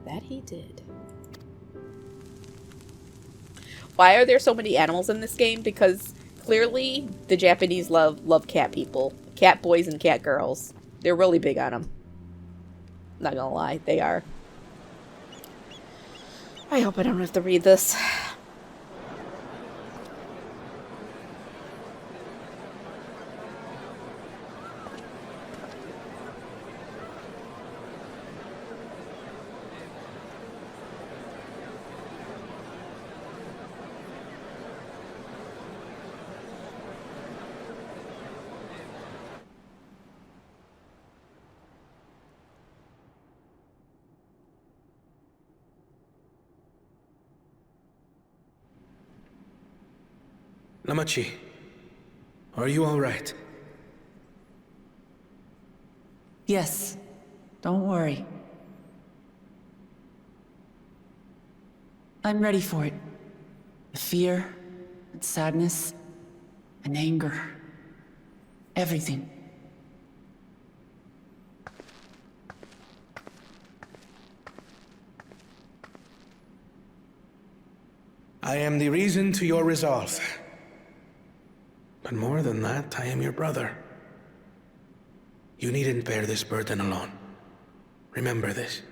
That he did. Why are there so many animals in this game? Because clearly the Japanese love cat people. Cat boys and cat girls. They're really big on them. Not gonna lie, they are. I hope I don't have to read this. Namachi, are you all right? Yes, don't worry. I'm ready for it. The fear, and sadness, and anger. Everything. I am the reason to your resolve. But more than that, I am your brother. You needn't bear this burden alone. Remember this.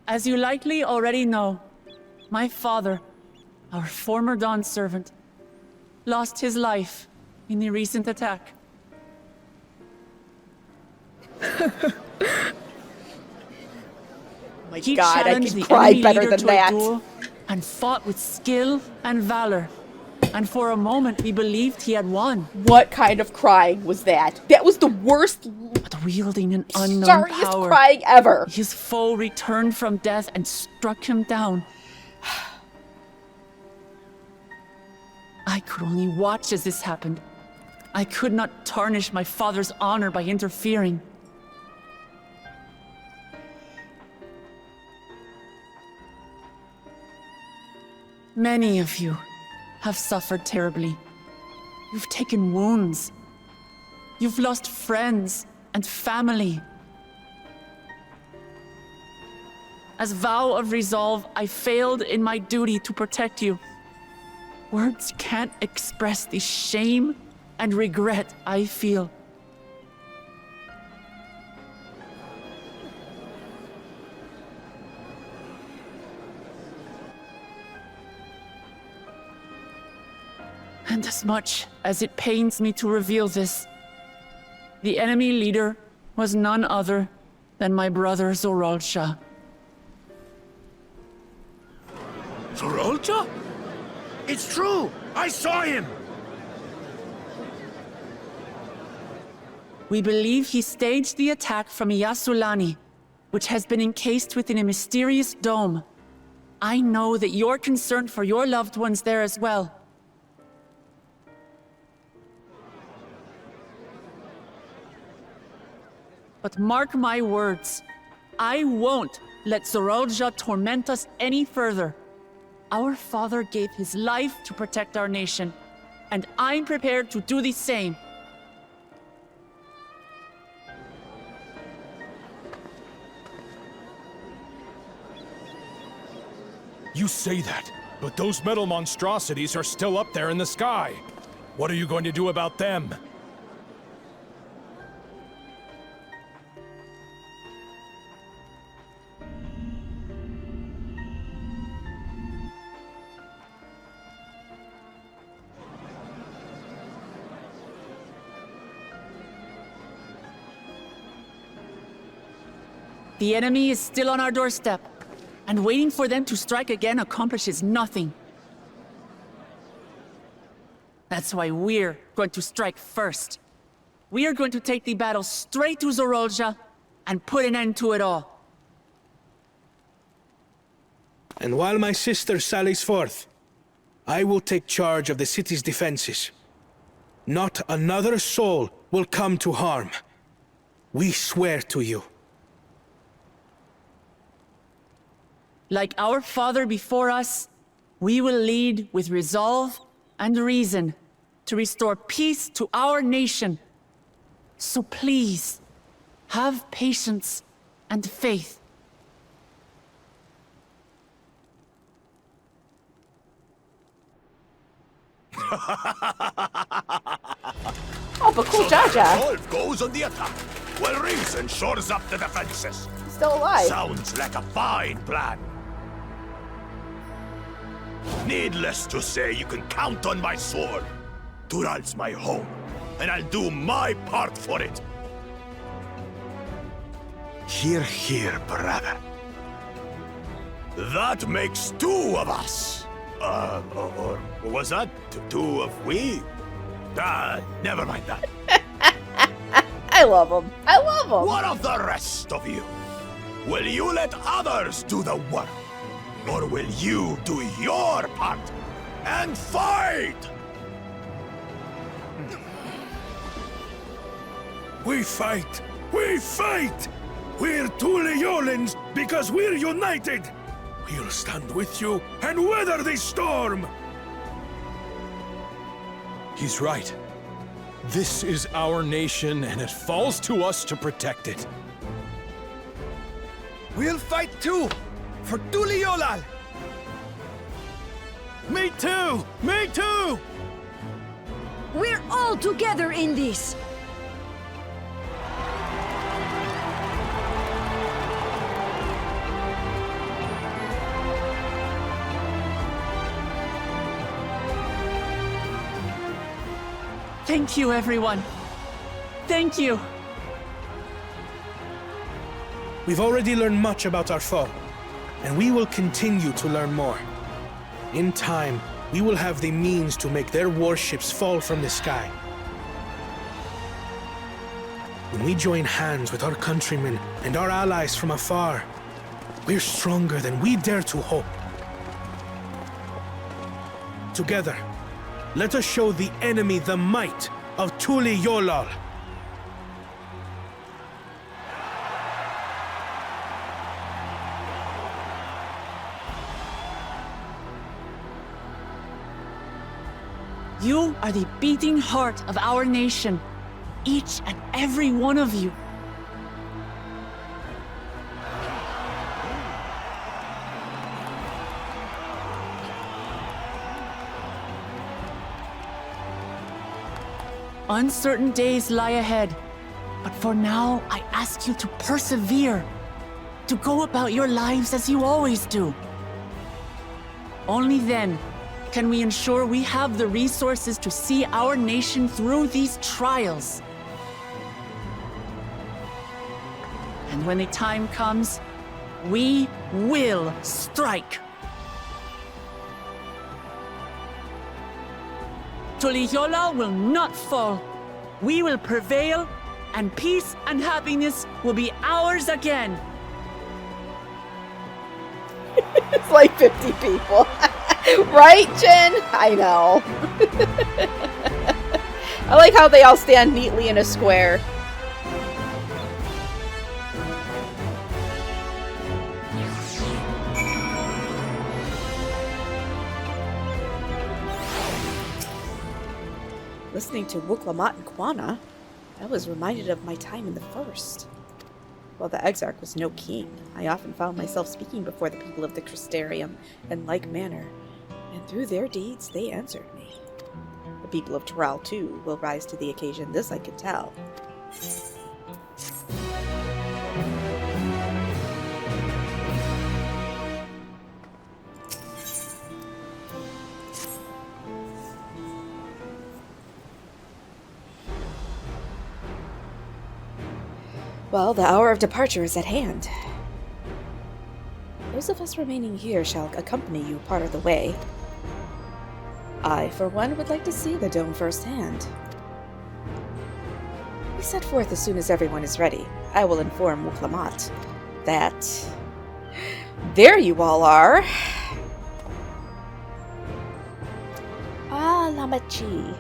As you likely already know, my father, our former Dawn servant, lost his life in the recent attack. My He God, I challenged can the cry enemy better leader than to a that. duel and fought with skill and valor. And for a moment, we believed he had won. What kind of crying was that? That was the worst, But wielding an unknown sorriest power, crying ever. his foe returned from death and struck him down. I could only watch as this happened. I could not tarnish my father's honor by interfering. Many of you have suffered terribly. You've taken wounds. You've lost friends and family. As vow of resolve, I failed in my duty to protect you. Words can't express the shame and regret I feel. And as much as it pains me to reveal this, the enemy leader was none other than my brother Zoralsha. Zoralsha? It's true! I saw him! We believe he staged the attack from Yasulani, which has been encased within a mysterious dome. I know that you're concerned for your loved ones there as well. But mark my words, I won't let Zoralsha torment us any further. Our father gave his life to protect our nation, and I'm prepared to do the same. You say that, but those metal monstrosities are still up there in the sky. What are you going to do about them? The enemy is still on our doorstep, and waiting for them to strike again accomplishes nothing. That's why we're going to strike first. We are going to take the battle straight to Zoralsha and put an end to it all. And while my sister sallies forth, I will take charge of the city's defenses. Not another soul will come to harm. We swear to you. Like our father before us, we will lead with resolve and reason to restore peace to our nation. So please, have patience and faith. Oh, but cool, Jaja. Resolve goes on the attack, while reason shores up the defenses. He's still alive. Sounds like a fine plan. Needless to say, you can count on my sword. Tural's my home, and I'll do my part for it. Hear, hear, brother. That makes two of us. Or was that two of we? Never mind that. I love him. I love him. What of the rest of you? Will you let others do the work? Or will you do your part and fight? We fight! We fight! We're Tuliolans because we're united! We'll stand with you and weather this storm! He's right. This is our nation, and it falls to us to protect it. We'll fight too! For Tuliolal! Me too! Me too! We're all together in this! Thank you, everyone. Thank you. We've already learned much about our foe, and we will continue to learn more. In time, we will have the means to make their warships fall from the sky. When we join hands with our countrymen and our allies from afar, we're stronger than we dare to hope. Together, let us show the enemy the might of Tuliolal. You are the beating heart of our nation, each and every one of you. Uncertain days lie ahead. But for now, I ask you to persevere. To go about your lives as you always do. Only then can we ensure we have the resources to see our nation through these trials. And when the time comes, we will strike. Tuliyola will not fall. We will prevail, and peace and happiness will be ours again. It's like 50 people. Right, Jen? I know. I like how they all stand neatly in a square. Listening to Wuklamat and Kwana, I was reminded of my time in the First. While the Exarch was no king, I often found myself speaking before the people of the Crystarium in like manner, and through their deeds they answered me. The people of Toral, too, will rise to the occasion, this I could tell. Well, the hour of departure is at hand. Those of us remaining here shall accompany you part of the way. I, for one, would like to see the dome firsthand. We set forth as soon as everyone is ready. I will inform Wuklamat that... There you all are! Ah, Lamachi.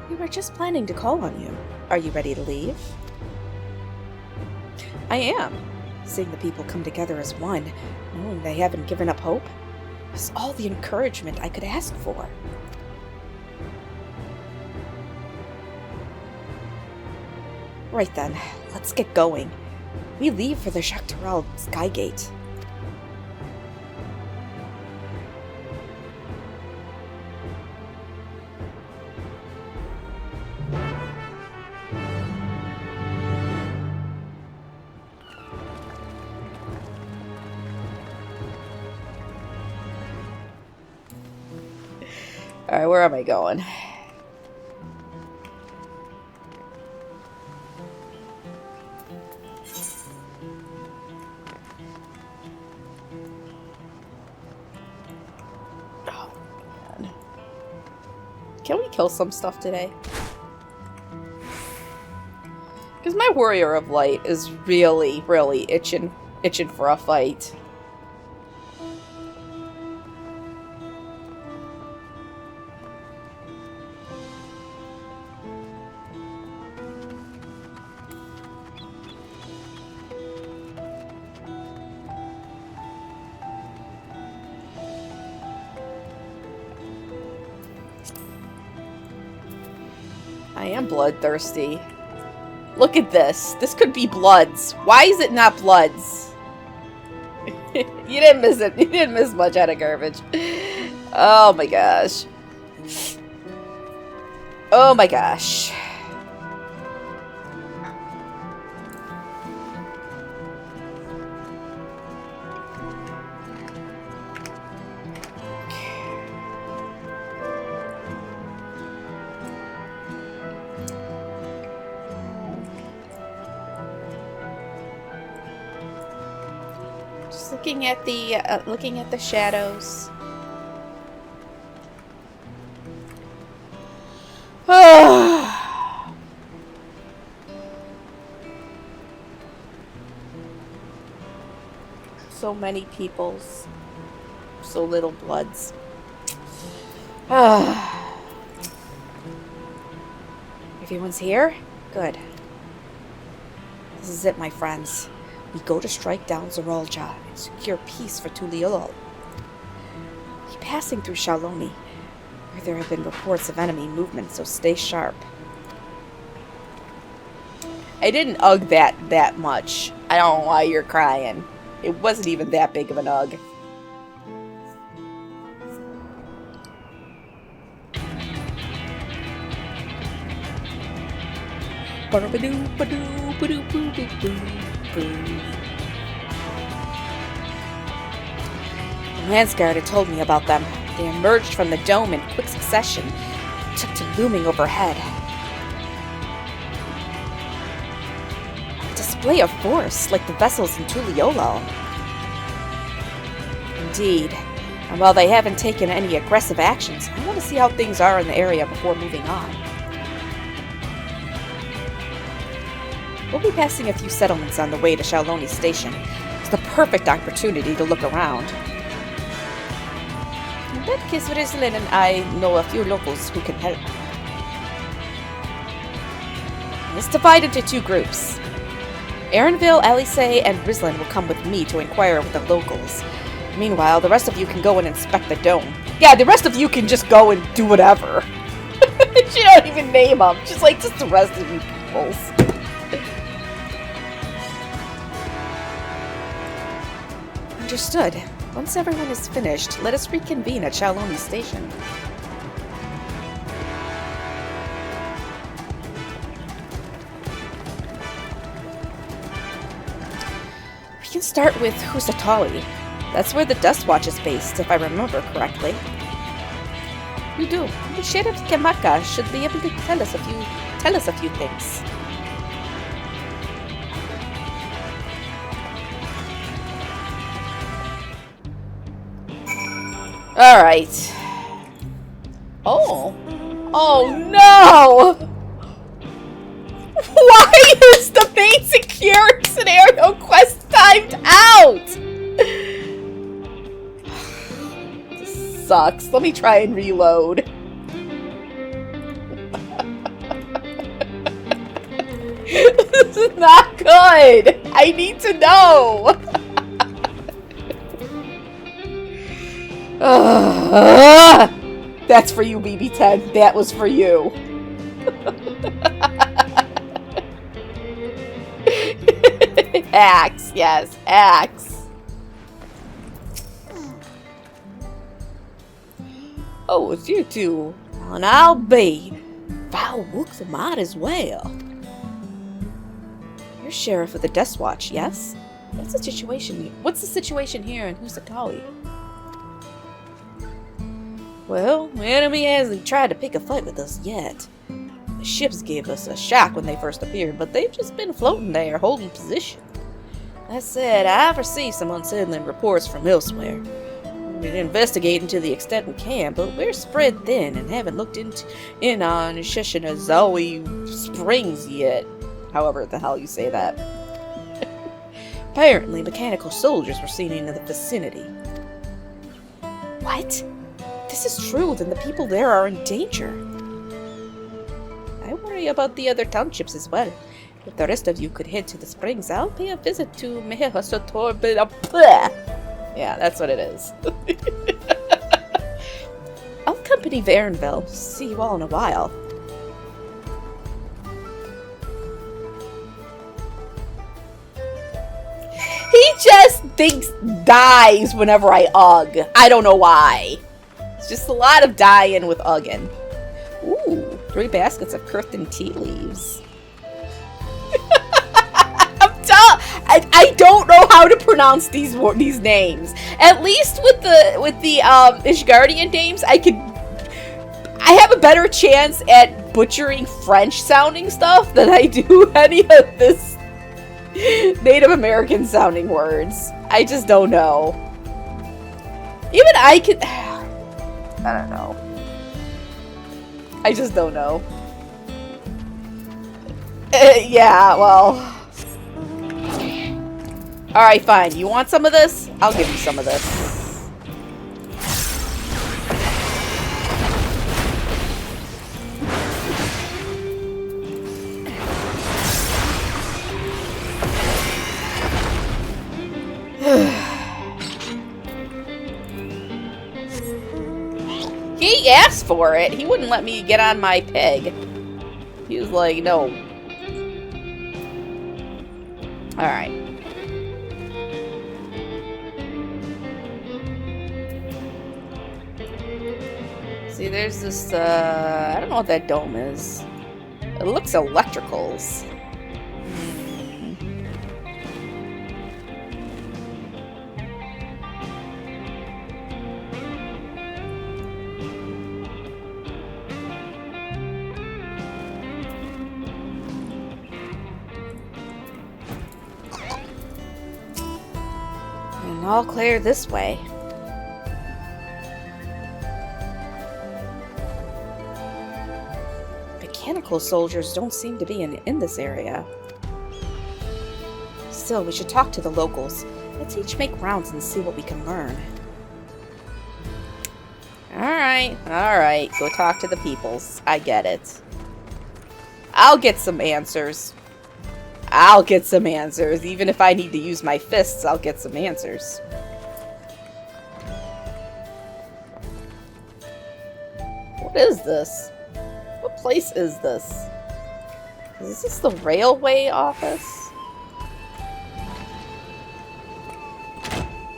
We were just planning to call on you. Are you ready to leave? I am. Seeing the people come together as one, knowing they haven't given up hope, is all the encouragement I could ask for. Right then, let's get going. We leave for the Shaktaral Skygate. Alright, where am I going? Oh, man. Can we kill some stuff today? Because my Warrior of Light is really, really itching for a fight. I am bloodthirsty. Look at this. This could be Bloods. Why is it not Bloods? You didn't miss it. You didn't miss much out of garbage. Oh my gosh. Oh my gosh. Looking at the shadows. So many peoples, so little Bloods. Everyone's here? Good. This is it, my friends. We go to strike down Zoralja and secure peace for Tuliyola. Keep passing through Shaloni, where there have been reports of enemy movement, so stay sharp. I didn't ugh that much. I don't know why you're crying. It wasn't even that big of an ugh. The Landsguard had told me about them. They emerged from the dome in quick succession, took to looming overhead. A display of force, like the vessels in Tuliolo. Indeed. And while they haven't taken any aggressive actions, I want to see how things are in the area before moving on. We'll be passing a few settlements on the way to Shaloni Station. It's the perfect opportunity to look around. In that case, Rizlin and I know a few locals who can help. Let's divide into two groups. Aaronville, Alice, and Rizlin will come with me to inquire with the locals. Meanwhile, the rest of you can go and inspect the dome. Yeah, the rest of you can just go and do whatever. She don't even name them. She's like, just the rest of you peoples. Understood. Once everyone is finished, let us reconvene at Shaloni Station. We can start with Husatali. That's where the Dust Watch is based, if I remember correctly. You do. The Sheriff Kemaka should be able to tell us a few things. Alright. Oh. Oh no! Why is the main security scenario quest timed out? This sucks. Let me try and reload. This is not good. I need to know. That's for you, BB10. That was for you. Axe, yes, axe. Oh, it's you two. And I'll be. Val Wook's might as well. You're sheriff of the Dust Watch, yes? What's the situation here in Husatali? Well, the enemy hasn't tried to pick a fight with us yet. The ships gave us a shock when they first appeared, but they've just been floating there, holding position. That said, I've received some unsettling reports from elsewhere. We didn't investigate into the extent we can, but we're spread thin and haven't looked in on Shishinazawi Springs yet. However the hell you say that. Apparently, mechanical soldiers were seen in the vicinity. What? If this is true, then the people there are in danger. I worry about the other townships as well. If the rest of you could head to the springs, I'll pay a visit to Mehasotor. Yeah, that's what it is. I'll accompany Varenville. See you all in a while. He just dies whenever I ugh. I don't know why. It's just a lot of dying with ugging. Ooh, 3 baskets of Kurthan tea leaves. I don't know how to pronounce these names. At least with the Ishgardian names, I have a better chance at butchering French sounding stuff than I do any of this Native American sounding words. I just don't know. Even I could. I don't know. I just don't know. Yeah, well. Alright, fine. You want some of this? I'll give you some of this. He asked for it. He wouldn't let me get on my peg. He was like, no. Alright. See, there's this, I don't know what that dome is. It looks electricals. And all clear this way. Mechanical soldiers don't seem to be in this area. Still, we should talk to the locals. Let's each make rounds and see what we can learn. Alright. Go talk to the peoples. I get it. I'll get some answers. Even if I need to use my fists, I'll get some answers. What is this? What place is this? Is this the railway office?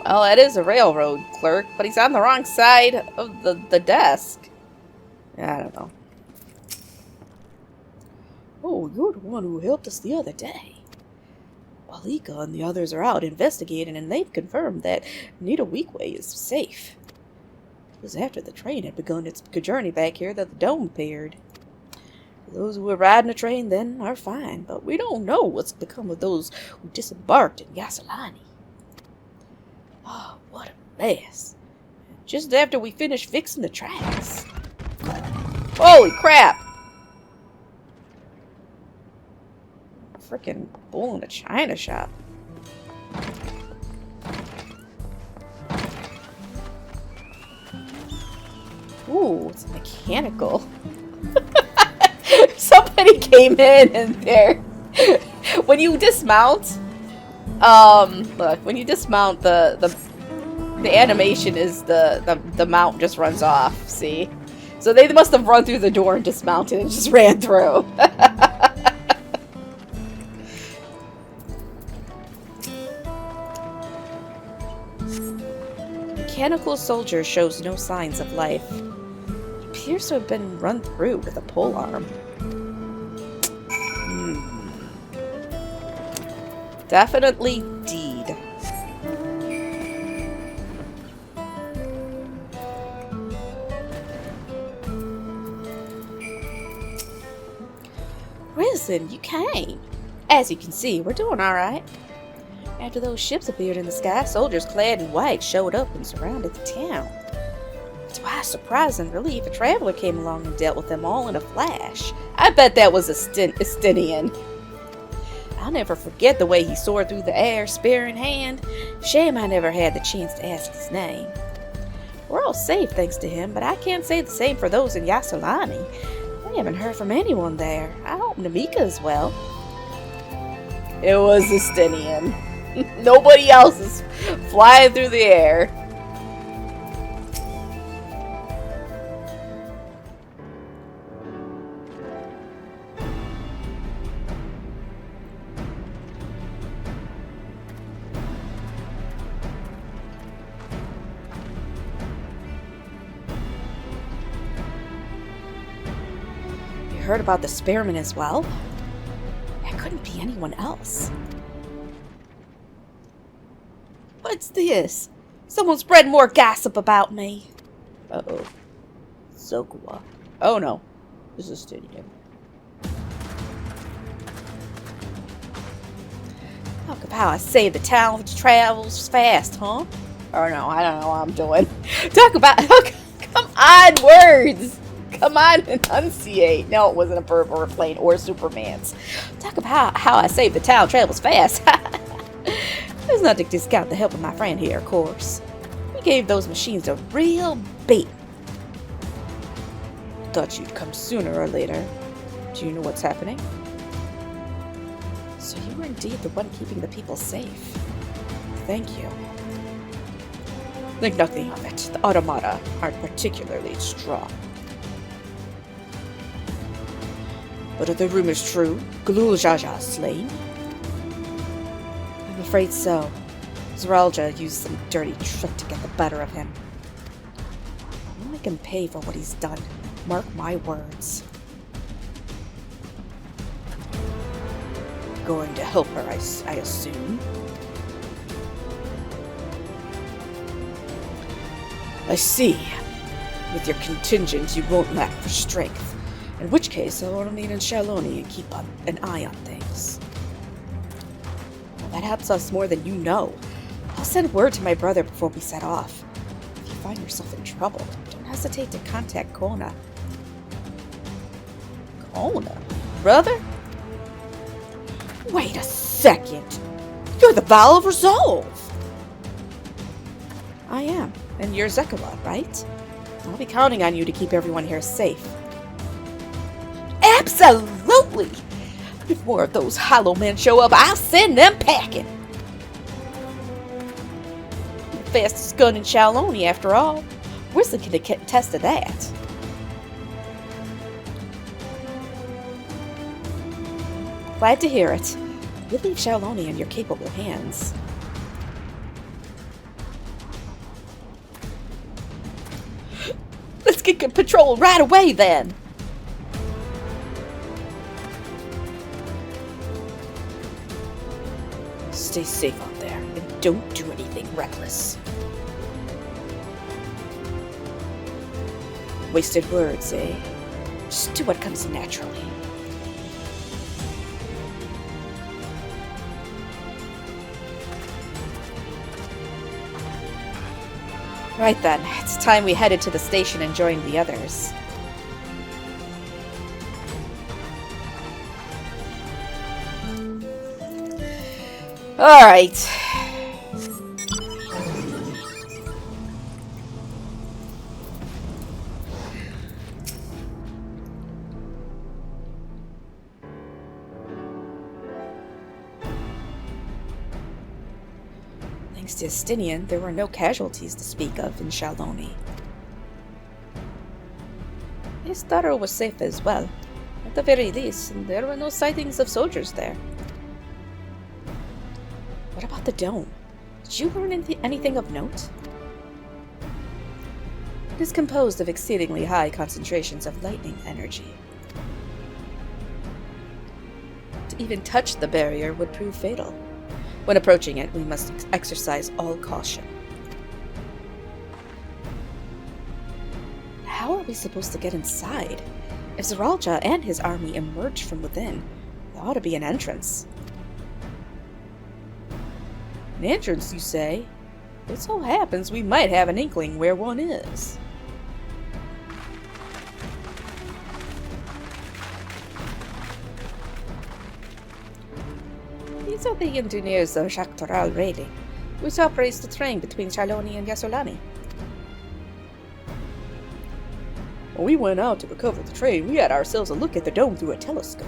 Well, it is a railroad clerk, but he's on the wrong side of the desk. I don't know. Oh, you're the one who helped us the other day. Walika and the others are out investigating, and they've confirmed that Nita Weekway is safe. It was after the train had begun its journey back here that the dome appeared. Those who were riding the train then are fine, but we don't know what's become of those who disembarked in Yasselani. Oh, what a mess. Just after we finished fixing the tracks. Holy crap! Frickin' bull in a china shop. Ooh, it's mechanical. Somebody came in there. When you dismount, look, when you dismount, the animation is the mount just runs off. See, so they must have run through the door and dismounted and just ran through. Mechanical soldier shows no signs of life. He appears to have been run through with a pole arm. Definitely deed. Risen, you came. As you can see, we're doing alright. After those ships appeared in the sky, soldiers clad in white showed up and surrounded the town. To our surprise and relief, a traveler came along and dealt with them all in a flash. I bet that was Estinian. I'll never forget the way he soared through the air, spear in hand. Shame I never had the chance to ask his name. We're all safe thanks to him, but I can't say the same for those in Yasselani. I haven't heard from anyone there. I hope Namika is well. It was Estinian. Nobody else is flying through the air. You heard about the spearman as well? That couldn't be anyone else. What's this? Someone spread more gossip about me. Uh-oh. Zokua. Oh no. This is Stydian. Talk about how I saved the town which travels fast, huh? Or no, I don't know what I'm doing. Talk about... Come on, words! Come on, enunciate. No, it wasn't a verb or a plane or Superman's. Talk about how I saved the town travels fast. There's not to discount the help of my friend here, of course. We gave those machines a real beat. Thought you'd come sooner or later. Do you know what's happening? So you were indeed the one keeping the people safe. Thank you. Think nothing of it. The automata aren't particularly strong. But are the rumors true? Galul Jaja slain? I'm afraid so. Zeralja used some dirty trick to get the better of him. I'll make him pay for what he's done. Mark my words. going to help her, I assume. I see. With your contingent, you won't lack for strength. In which case, I'll remain in Shaloni and keep an eye on things. Well, that helps us more than you know. I'll send word to my brother before we set off. If you find yourself in trouble, don't hesitate to contact Kona. Kona? Brother? Wait a second! You're the Vow of Resolve! I am, and you're Zekawa, right? I'll be counting on you to keep everyone here safe. Absolutely! If more of those hollow men show up, I'll send them packing! The fastest gun in Shaloni, after all. Whistler can attest to that. Glad to hear it. We'll leave Shaloni in your capable hands. Let's get patrol right away, then! Stay safe out there, and don't do anything reckless. Wasted words, eh? Just do what comes naturally. Right then, it's time we headed to the station and joined the others. Alright. Thanks to Estinian, there were no casualties to speak of in Shaloni. Istaro was safe as well. At the very least, there were no sightings of soldiers there. What about the dome? Did you learn anything of note? It is composed of exceedingly high concentrations of lightning energy. To even touch the barrier would prove fatal. When approaching it, we must exercise all caution. How are we supposed to get inside? If Zaralja and his army emerge from within, there ought to be an entrance. An entrance, you say? It so happens we might have an inkling where one is. These are the engineers of Shaktoral Railing, which operates the train between Shaloni and Yasolani. When we went out to recover the train, we had ourselves a look at the dome through a telescope.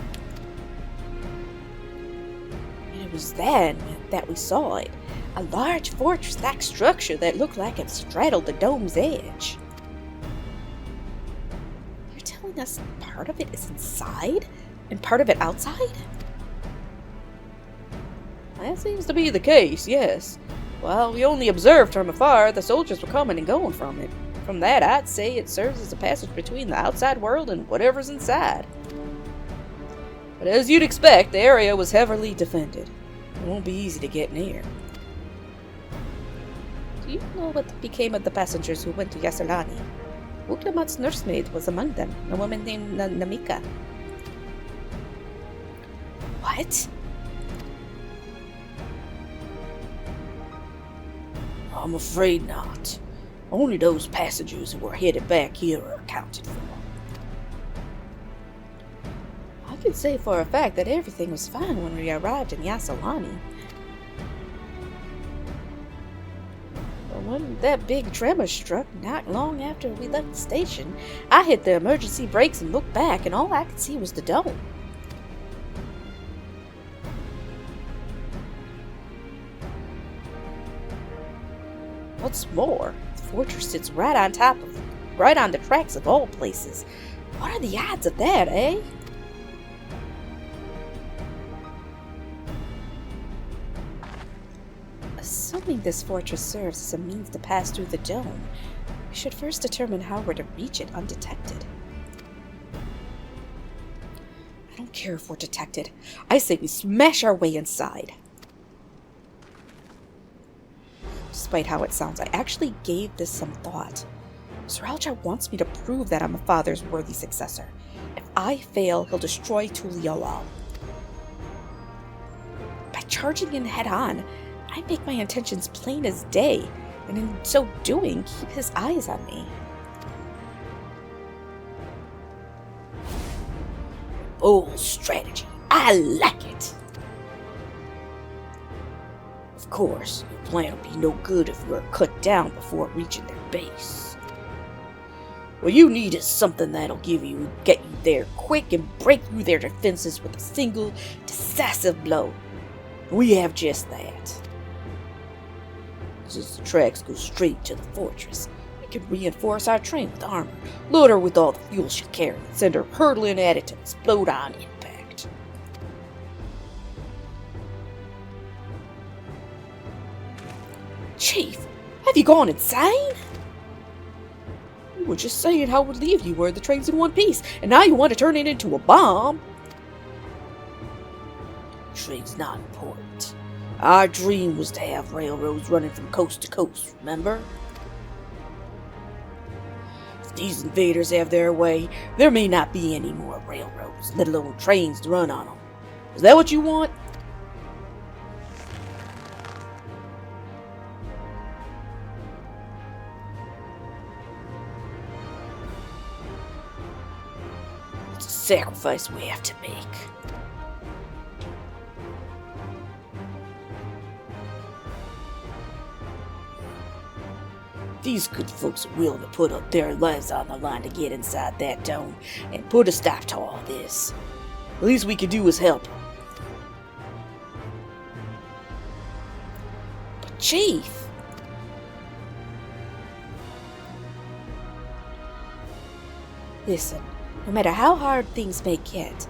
And it was then that we saw it. A large fortress-like structure that looked like it straddled the dome's edge. You're telling us part of it is inside, and part of it outside? That seems to be the case, yes. While we only observed from afar, the soldiers were coming and going from it. From that, I'd say it serves as a passage between the outside world and whatever's inside. But as you'd expect, the area was heavily defended. It won't be easy to get near. Do you know what became of the passengers who went to Yasolani? Uklamat's nursemaid was among them, a woman named Namika. What? I'm afraid not. Only those passengers who were headed back here are accounted for. I can say for a fact that everything was fine when we arrived in Yasolani. But when that big tremor struck not long after we left the station, I hit the emergency brakes and looked back, and all I could see was the dome. What's more, the fortress sits right on the tracks of all places. What are the odds of that, eh? Assuming this fortress serves as a means to pass through the dome, we should first determine how we're to reach it undetected. I don't care if we're detected. I say we smash our way inside. Despite how it sounds, I actually gave this some thought. Saralja wants me to prove that I'm a father's worthy successor. If I fail, he'll destroy Tuliyoal. By charging in head-on, I make my intentions plain as day, and in so doing, keep his eyes on me. Bold strategy. I like it. Of course, your plan will be no good if we're cut down before reaching their base. What you need is something that'll get you there quick and break through their defenses with a single, decisive blow. We have just that. Since the tracks go straight to the fortress, we can reinforce our train with armor, load her with all the fuel she carries, and send her hurtling at it to explode on impact. Chief, have you gone insane? You were just saying how relieved you were the train's in one piece, and now you want to turn it into a bomb? Train's not important. Our dream was to have railroads running from coast to coast, remember? If these invaders have their way, there may not be any more railroads, let alone trains to run on them. Is that what you want? It's a sacrifice we have to make. These good folks are willing to put up their lives on the line to get inside that dome and put a stop to all this. The least we can do is help. But Chief! Listen, no matter how hard things may get,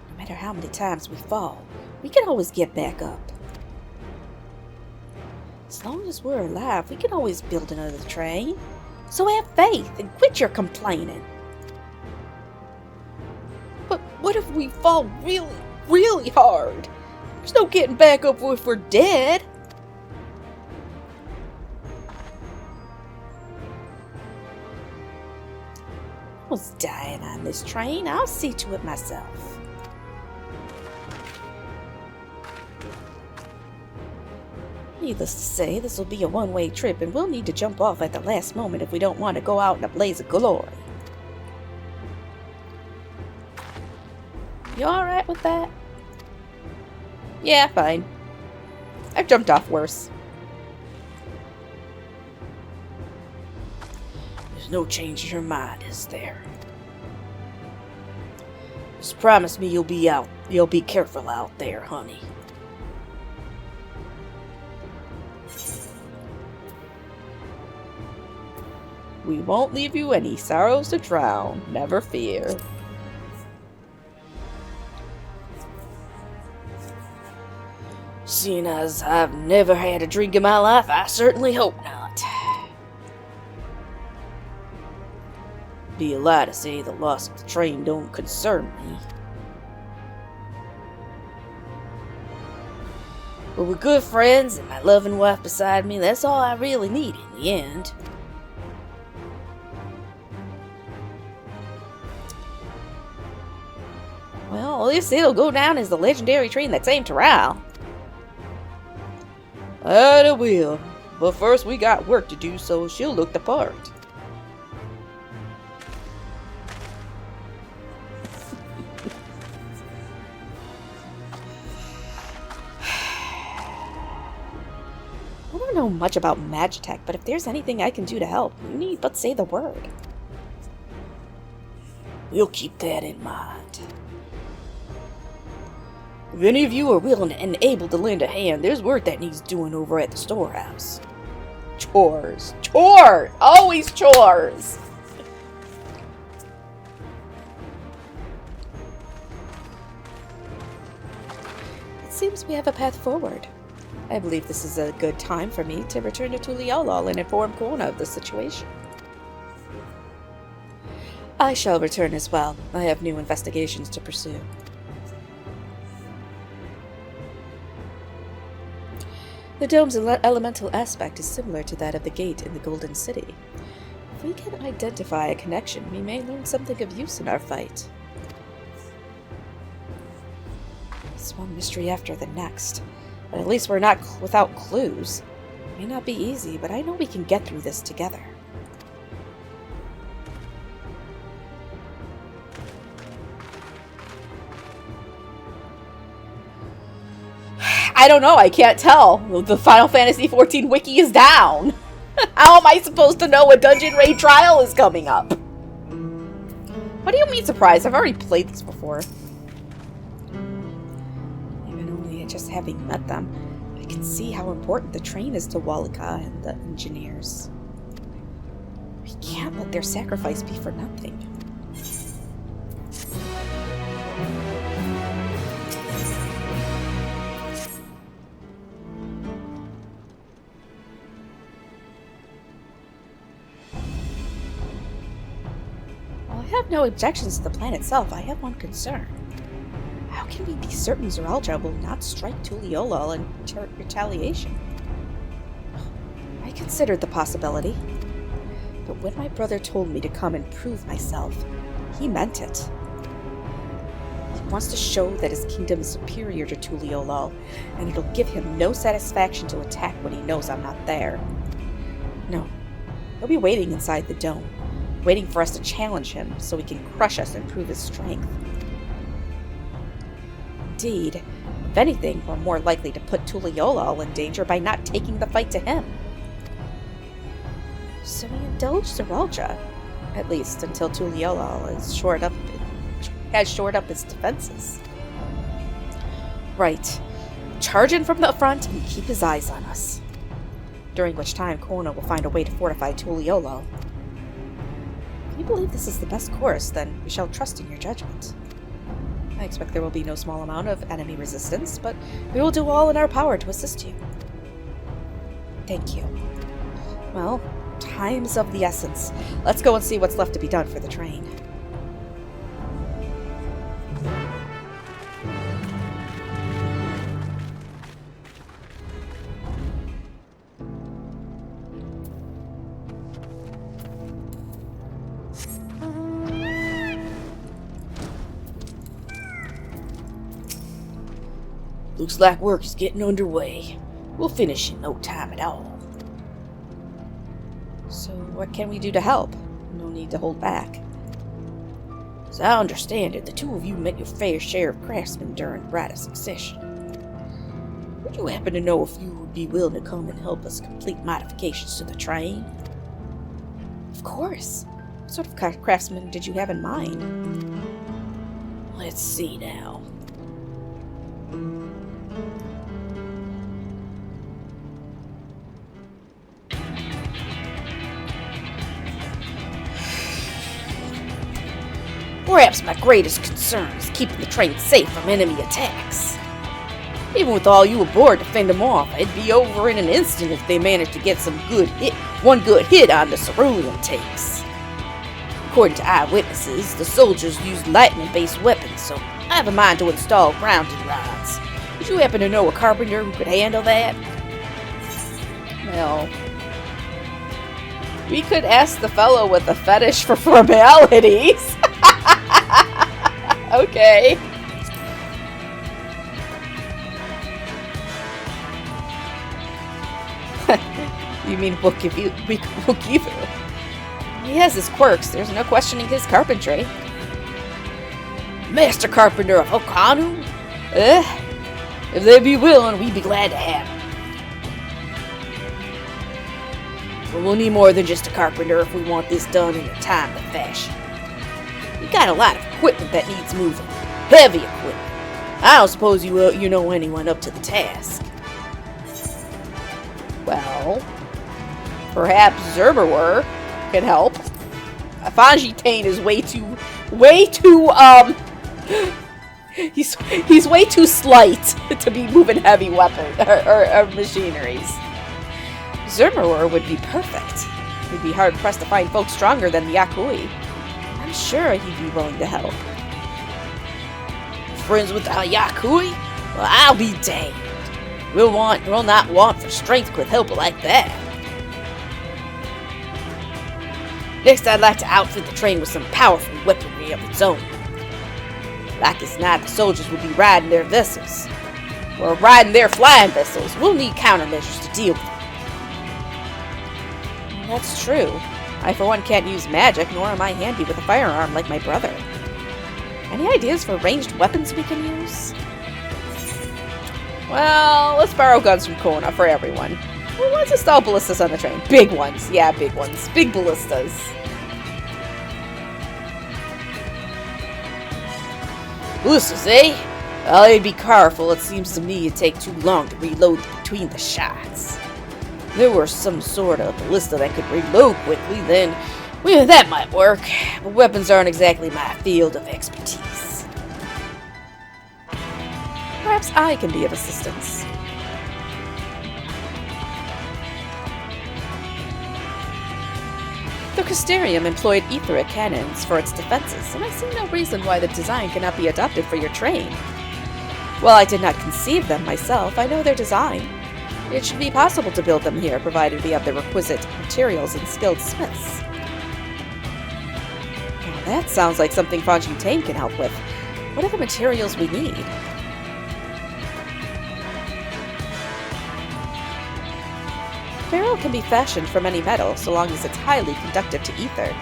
no matter how many times we fall, we can always get back up. As long as we're alive, we can always build another train. So have faith and quit your complaining. But what if we fall really, really hard? There's no getting back up if we're dead. I was dying on this train. I'll see to it myself. Needless to say, this will be a one-way trip, and we'll need to jump off at the last moment if we don't want to go out in a blaze of glory. You alright with that? Yeah, fine. I've jumped off worse. There's no change in your mind, is there? Just promise me you'll be careful out there, honey. We won't leave you any sorrows to drown, never fear. Seeing as I've never had a drink in my life, I certainly hope not. Be a lie to say the loss of the train don't concern me. But with good friends and my loving wife beside me, that's all I really need in the end. Well, at least it'll go down as the legendary train that saved Taral. That it will. But first we got work to do, so she'll look the part. I don't know much about Magitech, but if there's anything I can do to help, you need but say the word. We'll keep that in mind. If any of you are willing and able to lend a hand, there's work that needs doing over at the storehouse. Chores. Chores! Always chores! It seems we have a path forward. I believe this is a good time for me to return to Tuliyoal and inform Kona of the situation. I shall return as well. I have new investigations to pursue. The dome's elemental aspect is similar to that of the gate in the Golden City. If we can identify a connection, we may learn something of use in our fight. It's one mystery after the next. But at least we're not without clues. It may not be easy, but I know we can get through this together. I don't know, I can't tell. The Final Fantasy XIV wiki is down. How am I supposed to know a Dungeon Raid trial is coming up? What do you mean surprised? I've already played this before. Even only just having met them, I can see how important the train is to Walika and the engineers. We can't let their sacrifice be for nothing. I have no objections to the plan itself. I have one concern. How can we be certain Zoralja will not strike Tuliolol in retaliation? I considered the possibility. But when my brother told me to come and prove myself, he meant it. He wants to show that his kingdom is superior to Tuliolol, and it'll give him no satisfaction to attack when he knows I'm not there. No, he'll be waiting inside the dome, waiting for us to challenge him so he can crush us and prove his strength. Indeed, if anything, we're more likely to put Tuliolol in danger by not taking the fight to him. So we indulge Zoralja, at least until Tuliolol has shored up his defenses. Right. Charge in from the front and keep his eyes on us. During which time Kona will find a way to fortify Tuliolol. If you believe this is the best course, then we shall trust in your judgment. I expect there will be no small amount of enemy resistance, but we will do all in our power to assist you. Thank you. Well, time is of the essence. Let's go and see what's left to be done for the train. Looks like work is getting underway. We'll finish in no time at all. So what can we do to help? No need to hold back. As I understand it, the two of you met your fair share of craftsmen during the Rite of Succession. Would you happen to know if you would be willing to come and help us complete modifications to the train? Of course. What sort of craftsman did you have in mind? Let's see now. Perhaps my greatest concern is keeping the train safe from enemy attacks. Even with all you aboard to fend them off, it'd be over in an instant if they managed to get one good hit on the cerulean tanks. According to eyewitnesses, the soldiers used lightning-based weapons, so I have a mind to install grounding rods. Would you happen to know a carpenter who could handle that? Well, we could ask the fellow with a fetish for formalities. Okay. You mean Wukivu? He has his quirks. There's no questioning his carpentry. Master Carpenter of Okanu? If they be willing, we'd be glad to have him. But we'll need more than just a carpenter if we want this done in a timely fashion. We got a lot of equipment that needs moving. Heavy equipment. I don't suppose you know anyone up to the task. Well, perhaps Zerberwer can help. Fangitane is way too he's way too slight to be moving heavy weapons or machineries. Zerberwer would be perfect. We'd be hard pressed to find folks stronger than the Yakui. I'm sure he'd be willing to help. Friends with the Yakui? Well, I'll be danged. We'll not want for strength with help like that. Next, I'd like to outfit the train with some powerful weaponry of its own. Like as not, the soldiers will be riding their vessels. Or riding their flying vessels. We'll need countermeasures to deal with them. That's true. I, for one, can't use magic, nor am I handy with a firearm like my brother. Any ideas for ranged weapons we can use? Well, let's borrow guns from Kona for everyone. Well, let's install ballistas on the train. Big ones. Yeah, big ones. Big ballistas. Ballistas, eh? Well, you'd be careful. It seems to me it'd take too long to reload between the shots. If there were some sort of ballista that could reload quickly, then well, that might work. But weapons aren't exactly my field of expertise. Perhaps I can be of assistance. The Crystarium employed etheric cannons for its defenses, and I see no reason why the design cannot be adopted for your train. While I did not conceive them myself, I know their design. It should be possible to build them here, provided we have the requisite materials and skilled smiths. Now that sounds like something Fontaine can help with. What are the materials we need? Ferrule can be fashioned from any metal, so long as it's highly conductive to ether.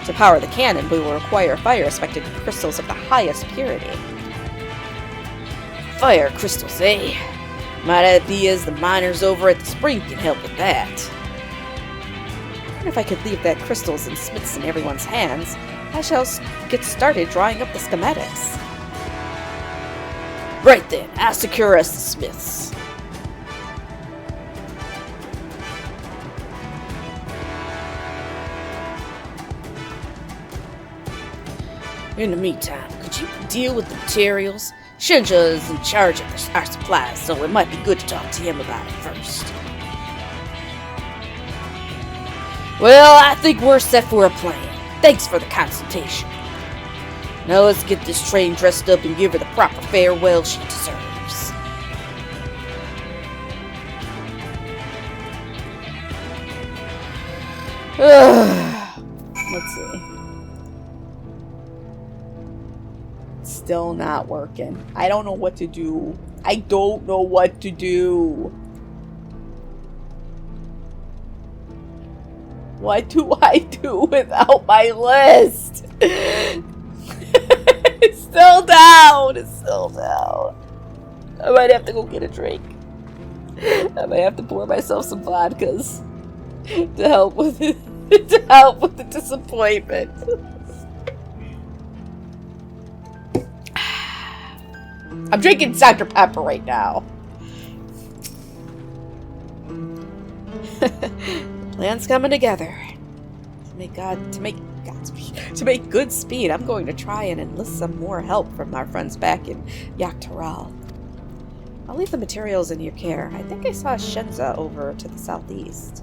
To power the cannon, we will require fire-respected crystals of the highest purity. Fire crystals, eh? Might be as the miners over at the spring can help with that. I wonder if I could leave that crystals and smiths in everyone's hands. I shall get started drawing up the schematics. Right then, I'll secure us the smiths. In the meantime, could you deal with the materials? Shinja is in charge of our supplies, so it might be good to talk to him about it first. Well, I think we're set for a plan. Thanks for the consultation. Now let's get this train dressed up and give her the proper farewell she deserves. Let's see. Still not working. I don't know what to do. I don't know what to do. What do I do without my list? It's still down. It's still down. I might have to go get a drink. I might have to pour myself some vodkas to help with it. To help with the disappointment. I'm drinking Dr. Pepper right now. Plan's coming together. To make good speed, I'm going to try and enlist some more help from our friends back in Dawntrail. I'll leave the materials in your care. I think I saw Shenza over to the southeast.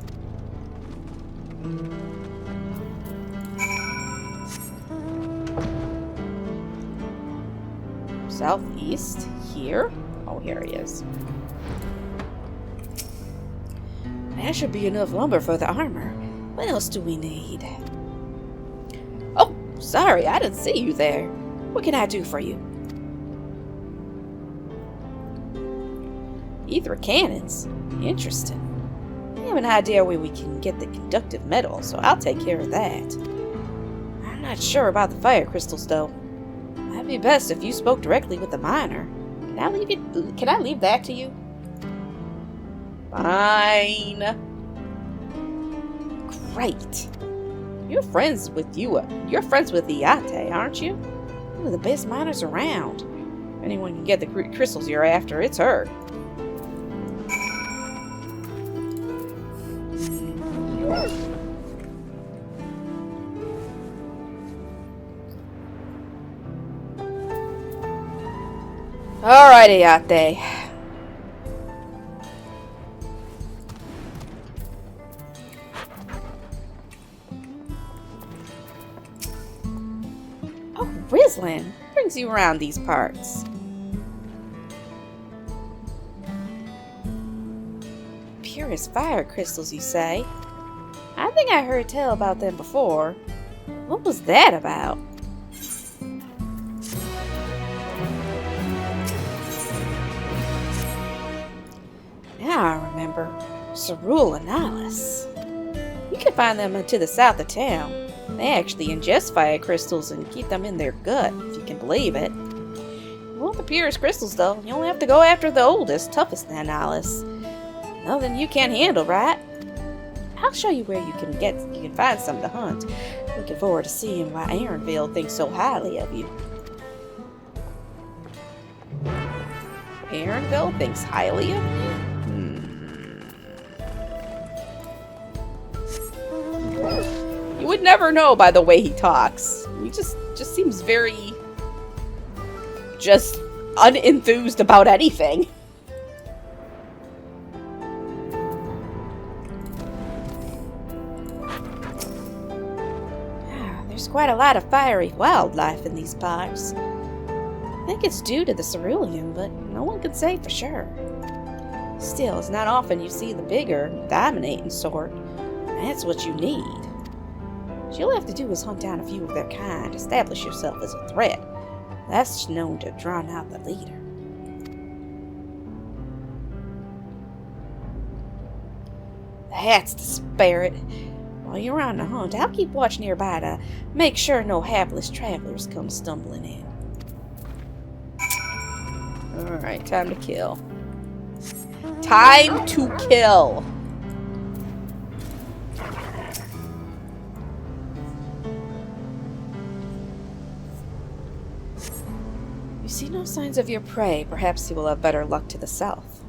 Southeast? Here? Oh, here he is. That should be enough lumber for the armor. What else do we need? Oh, sorry, I didn't see you there. What can I do for you? Ether cannons? Interesting. I have an idea where we can get the conductive metal, so I'll take care of that. I'm not sure about the fire crystals, though. That'd be best if you spoke directly with the miner. Can I leave that to you? Fine. Great. You're friends with Iate, aren't you? One of the best miners around. If anyone can get the crystals you're after, it's her. Alrighty, Iate. Oh, Rizlin, what brings you around these parts? purest fire crystals, you say? I think I heard tell about them before. What was that about? Now I remember. Cerulinalis. You can find them to the south of town. They actually ingest fire crystals and keep them in their gut, if you can believe it. Well, the purest crystals, though, you only have to go after the oldest, toughest Nanalis. Nothing you can't handle, right? I'll show you where you can find some to hunt. Looking forward to seeing why Aaronville thinks so highly of you. Aaronville thinks highly of me? You would never know by the way he talks. He just seems very unenthused about anything. There's quite a lot of fiery wildlife in these parts. I think it's due to the cerulean, but no one can say for sure. Still, it's not often you see the bigger, dominating sort. That's what you need. All you'll have to do is hunt down a few of their kind, establish yourself as a threat. That's known to drown out the leader. That's the spirit. While you're on the hunt, I'll keep watch nearby to make sure no hapless travelers come stumbling in. Alright, time to kill. Time to kill! You see no signs of your prey. Perhaps you will have better luck to the south.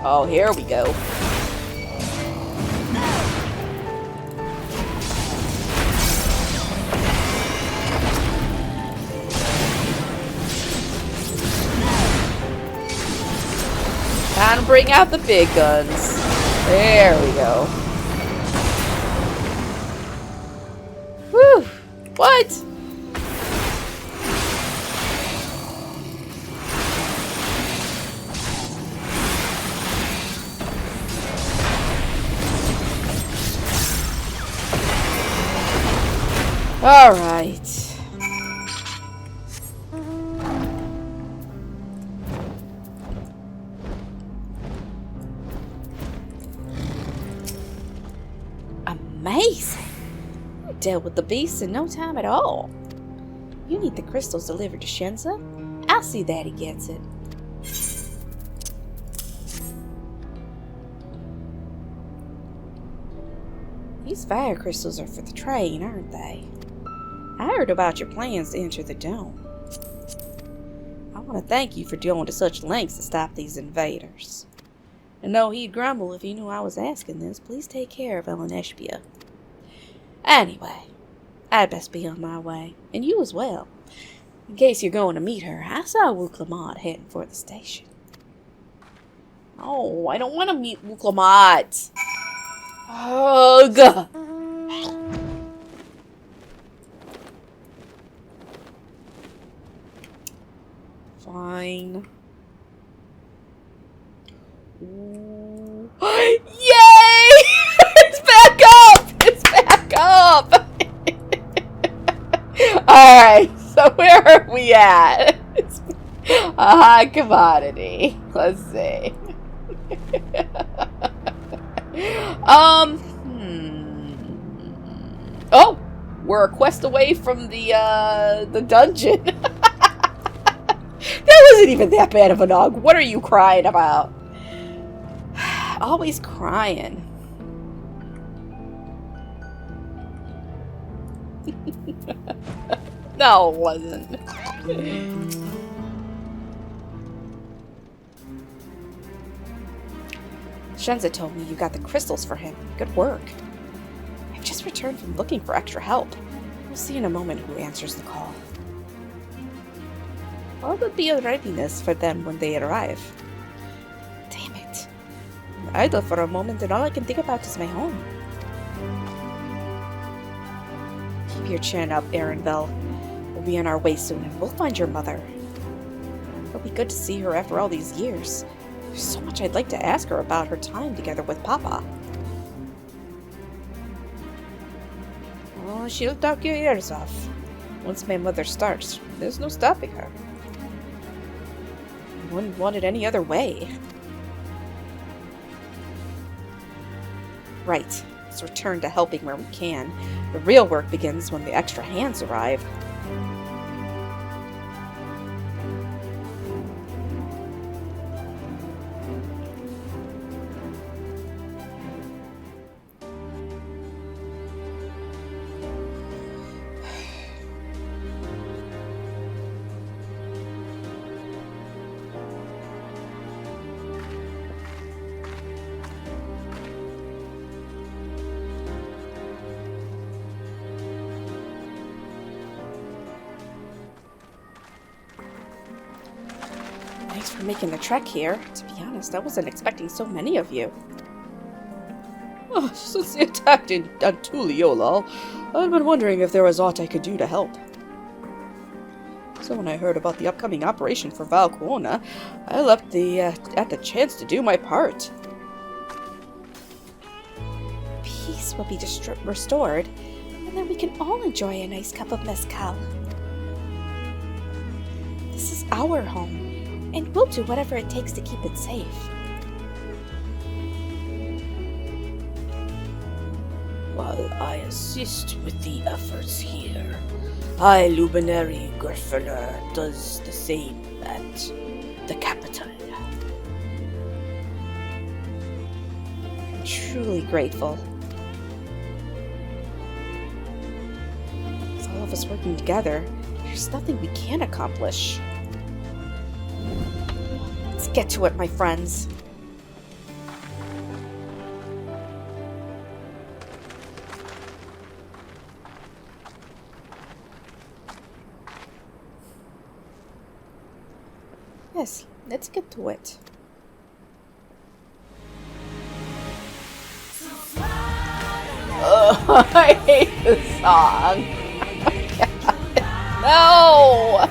Oh, here we go. Time to bring out the big guns. There we go. Whew! What? All right. Amazing! You dealt with the beast in no time at all. You need the crystals delivered to Shenza? I'll see that he gets it. These fire crystals are for the train, aren't they? I heard about your plans to enter the dome. I want to thank you for going to such lengths to stop these invaders. And though he'd grumble if he knew I was asking this, please take care of Eleneshbia. Anyway, I'd best be on my way, and you as well. In case you're going to meet her, I saw Wuklamad heading for the station. Oh, I don't want to meet Wuklamad. Ugh. Fine. Ooh. Yay! It's back up! It's back up! Alright, so where are we at? It's a high commodity. Let's see. Oh! We're a quest away from the dungeon. That wasn't even that bad of a dog. What are you crying about? Always crying. No, it wasn't. Shenza told me you got the crystals for him. Good work. I've just returned from looking for extra help. We'll see in a moment who answers the call. All would be in readiness for them when they arrive. Damn it. idle for a moment, and all I can think about is my home. Keep your chin up, Erenville. We'll be on our way soon, and we'll find your mother. It'll be good to see her after all these years. There's so much I'd like to ask her about her time together with Papa. Oh, she'll talk your ears off. Once my mother starts, there's no stopping her. I wouldn't want it any other way. Right. Let's return to helping where we can. The real work begins when the extra hands arrive. Thanks for making the trek here. To be honest, I wasn't expecting so many of you. Oh, since the attack on Tuliolal, I've been wondering if there was aught I could do to help. So when I heard about the upcoming operation for Valquona, I leapt at the chance to do my part. Peace will be restored, and then we can all enjoy a nice cup of mezcal. This is our home. And we'll do whatever it takes to keep it safe. While I assist with the efforts here, Luminary Griffiner does the same at the capital. I'm truly grateful. With all of us working together, there's nothing we can't accomplish. Let's get to it, my friends. Yes, let's get to it. Oh, I hate this song. No!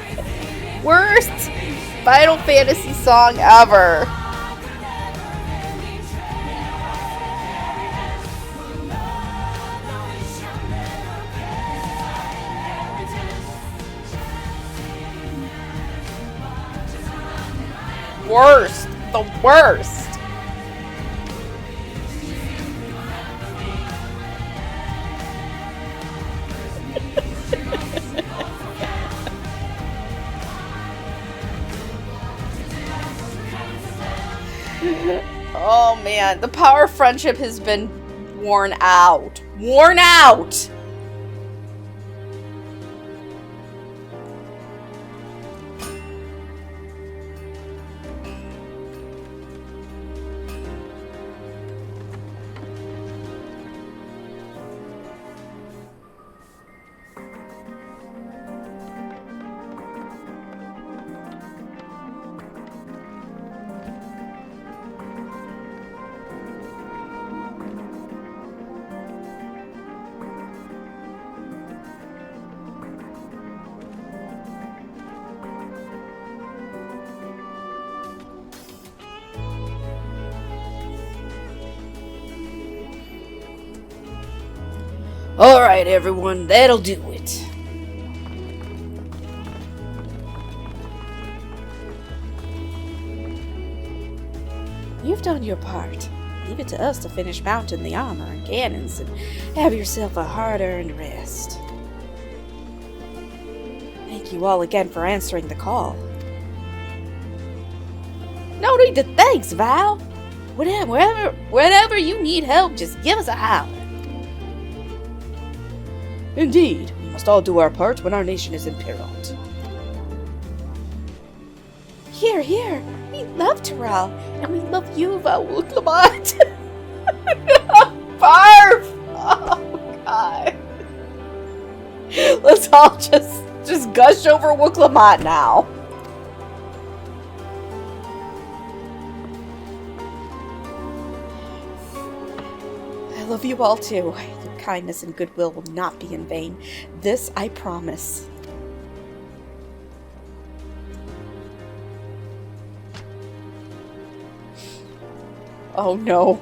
Worst Final Fantasy song ever. Worst. The worst. Oh man, the power of friendship has been worn out. Worn out! Alright everyone, that'll do it. You've done your part. Leave it to us to finish mounting the armor and cannons and have yourself a hard-earned rest. Thank you all again for answering the call. No need to thanks, Val. Whenever you need help, just give us a holler. Indeed, we must all do our part when our nation is imperiled. Here, we love Terrell, and we love you, Val-Wuklamot. Barf! Oh, God. Let's all just gush over Wuklamot now. love you all too. Your kindness and goodwill will not be in vain. This I promise. Oh no.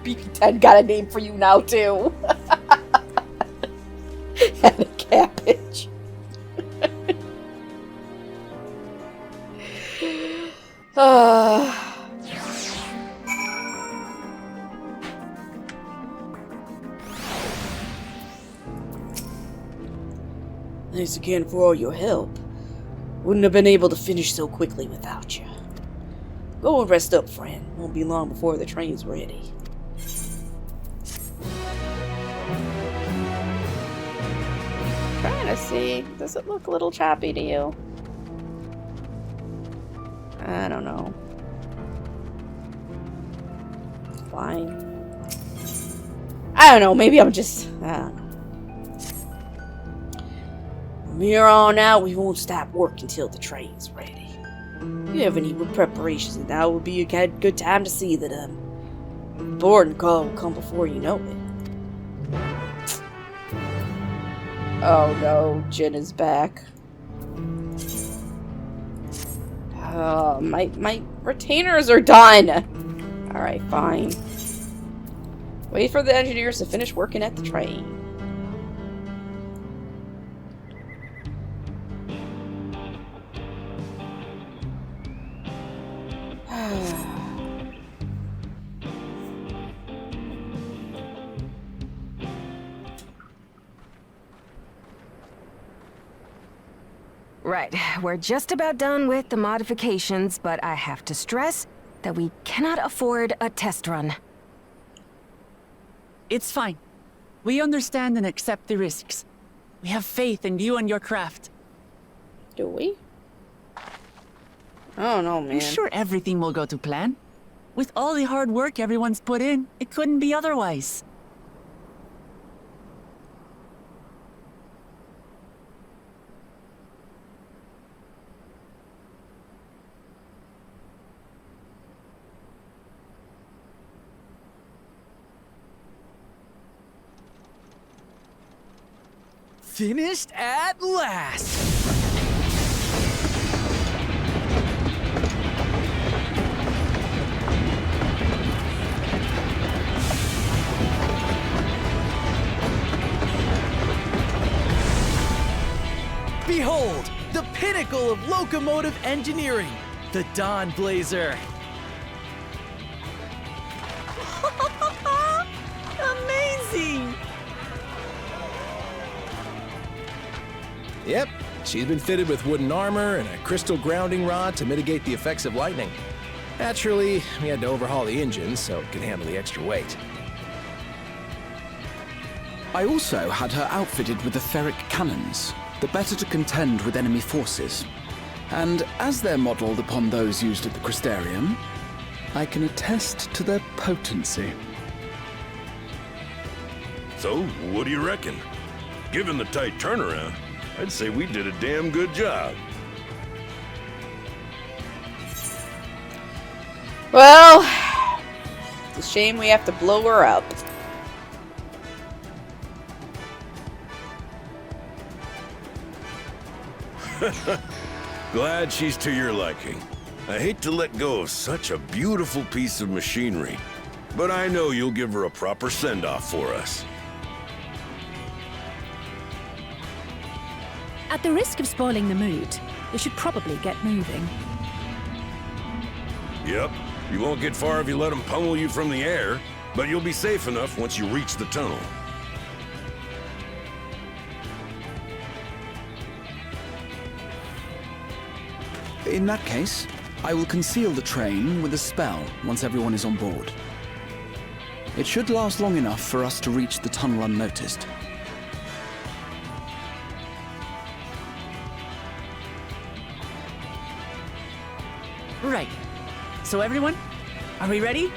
BB-10 got a name for you now too. And a cabbage. Thanks again for all your help. Wouldn't have been able to finish so quickly without you. Go and rest up, friend. Won't be long before the train's ready. Trying to see. Does it look a little choppy to you? I don't know. Fine. I don't know. Maybe I'm just. I don't know. From here on out, we won't stop work until the train's ready. If you have any preparations, and now would be a good time to see that boarding call will come before you know it. Oh no, Jin is back. My retainers are done. All right, fine. Wait for the engineers to finish working at the train. Right, we're just about done with the modifications, but I have to stress that we cannot afford a test run. It's fine. We understand and accept the risks. We have faith in you and your craft. Do we? I don't know, man. I'm sure everything will go to plan. With all the hard work everyone's put in, it couldn't be otherwise. Finished at last! Behold, the pinnacle of locomotive engineering, the Dawn Blazer. Amazing! Yep, she's been fitted with wooden armor and a crystal grounding rod to mitigate the effects of lightning. Naturally, we had to overhaul the engine so it could handle the extra weight. I also had her outfitted with the ferric cannons, the better to contend with enemy forces. And as they're modeled upon those used at the Crystarium, I can attest to their potency. So, what do you reckon? Given the tight turnaround, I'd say we did a damn good job. Well, it's a shame we have to blow her up. Glad she's to your liking. I hate to let go of such a beautiful piece of machinery, but I know you'll give her a proper send-off for us. At the risk of spoiling the mood, we should probably get moving. Yep, you won't get far if you let them pummel you from the air, but you'll be safe enough once you reach the tunnel. In that case, I will conceal the train with a spell once everyone is on board. It should last long enough for us to reach the tunnel unnoticed. Right. So everyone, are we ready?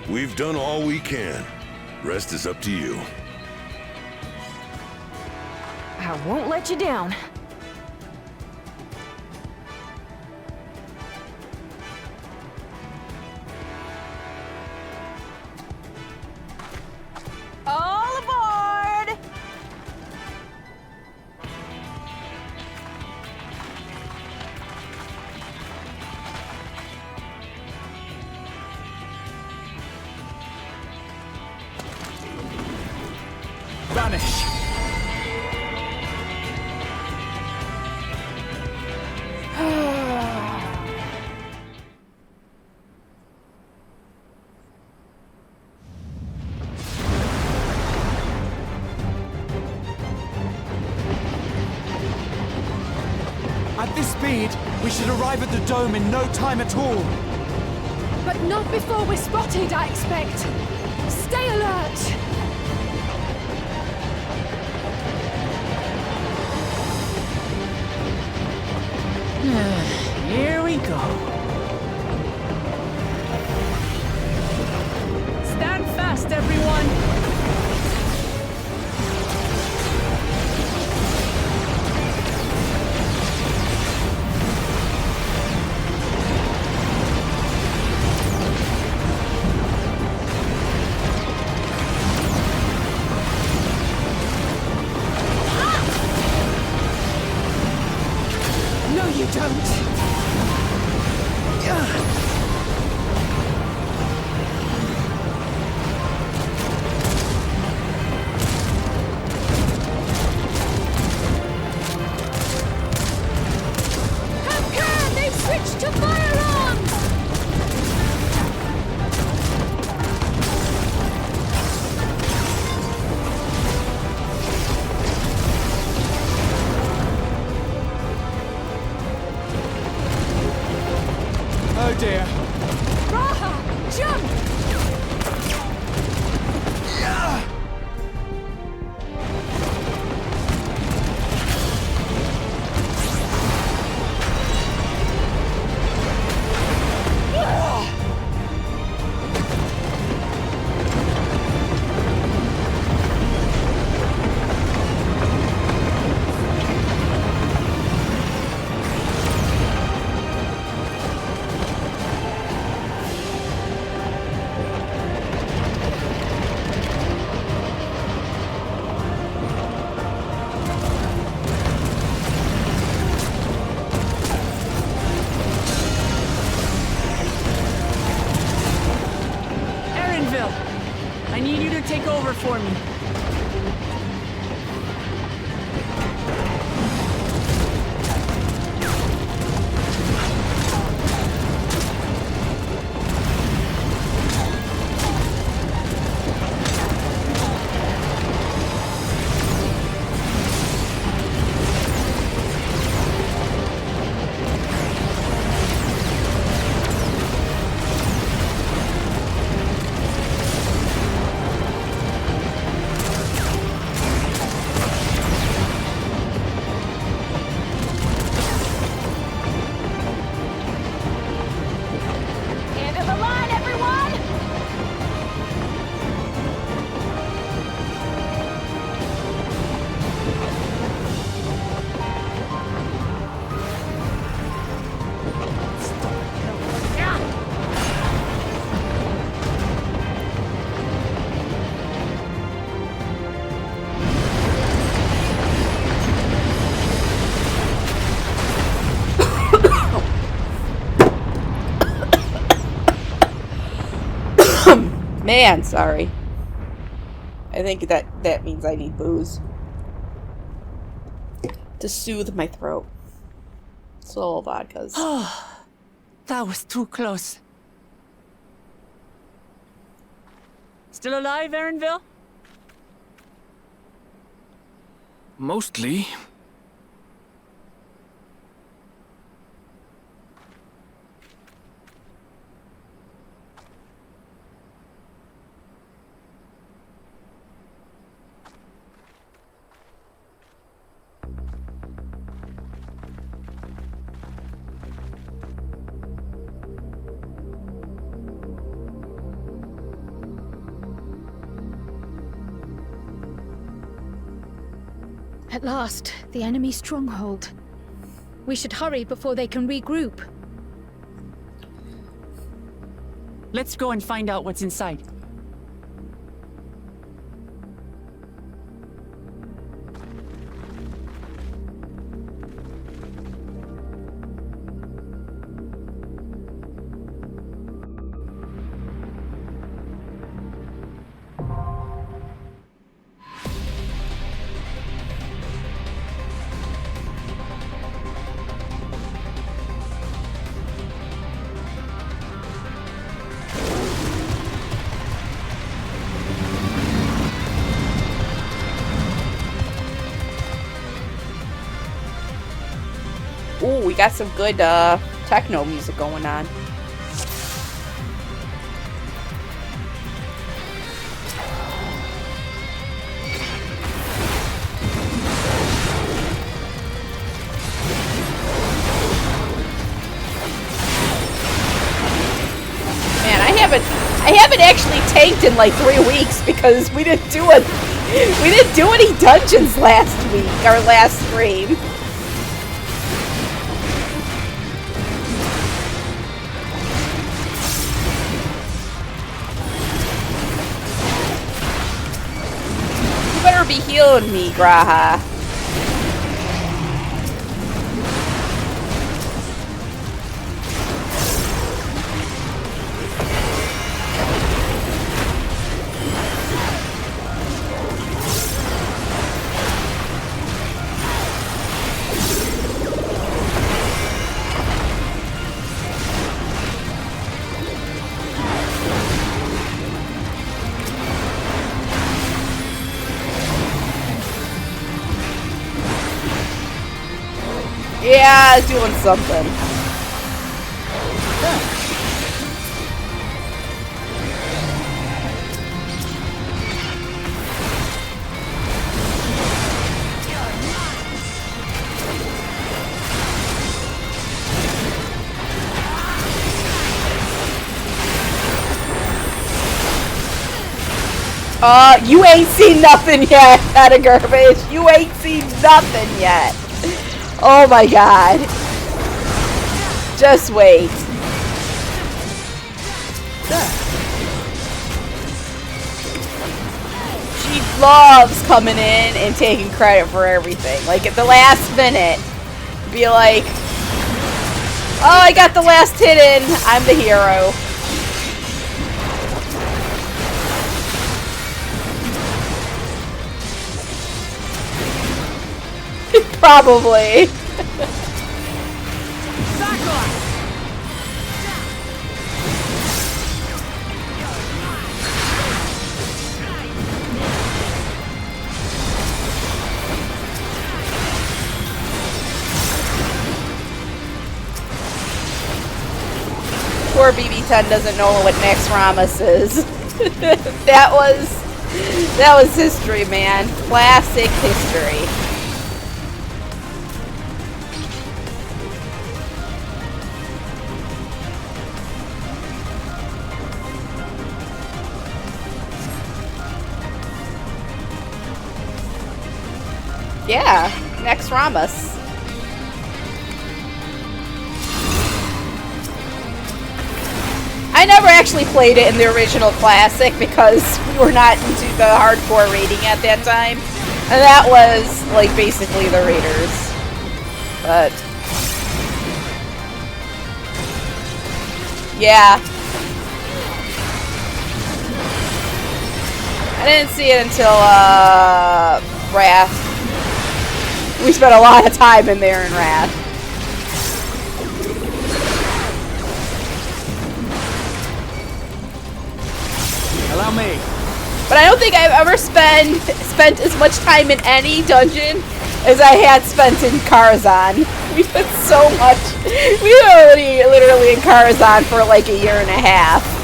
We've done all we can. Rest is up to you. I won't let you down. All aboard! Vanish! At this speed, we should arrive at the dome in no time at all. But not before we're spotted, I expect. Stay alert! Here we go. Stand fast, everyone! No, you don't. Come, they've switched to firearms! Oh dear. Raha, jump! Erenville, I need you to take over for me. End of the line, everyone! Man, sorry. I think that means I need booze to soothe my throat. So vodkas. Oh, that was too close. Still alive, Erenville? Mostly. At last, the enemy stronghold. We should hurry before they can regroup. Let's go and find out what's inside. Ooh, we got some good techno music going on. Man, I haven't actually tanked in like 3 weeks because we didn't do any dungeons last week, our last stream. Be healing me, Graha. Yeah, doing something. You ain't seen nothing yet, Peta Garbage. You ain't seen nothing yet. Oh my god. Just wait. She loves coming in and taking credit for everything. Like at the last minute, be like, oh, I got the last hit in. I'm the hero. Probably. Poor BB10 doesn't know what Max Ramus is. that was history, man. Classic history. Yeah, Max Ramus. I never actually played it in the original classic because we were not into the hardcore raiding at that time. And that was, like, basically the raiders. But... yeah. I didn't see it until, Wrath. We spent a lot of time in there in Wrath. Allow me. But I don't think I've ever spent as much time in any dungeon as I had spent in Karazhan. We spent so much. We were literally in Karazhan for like a year and a half.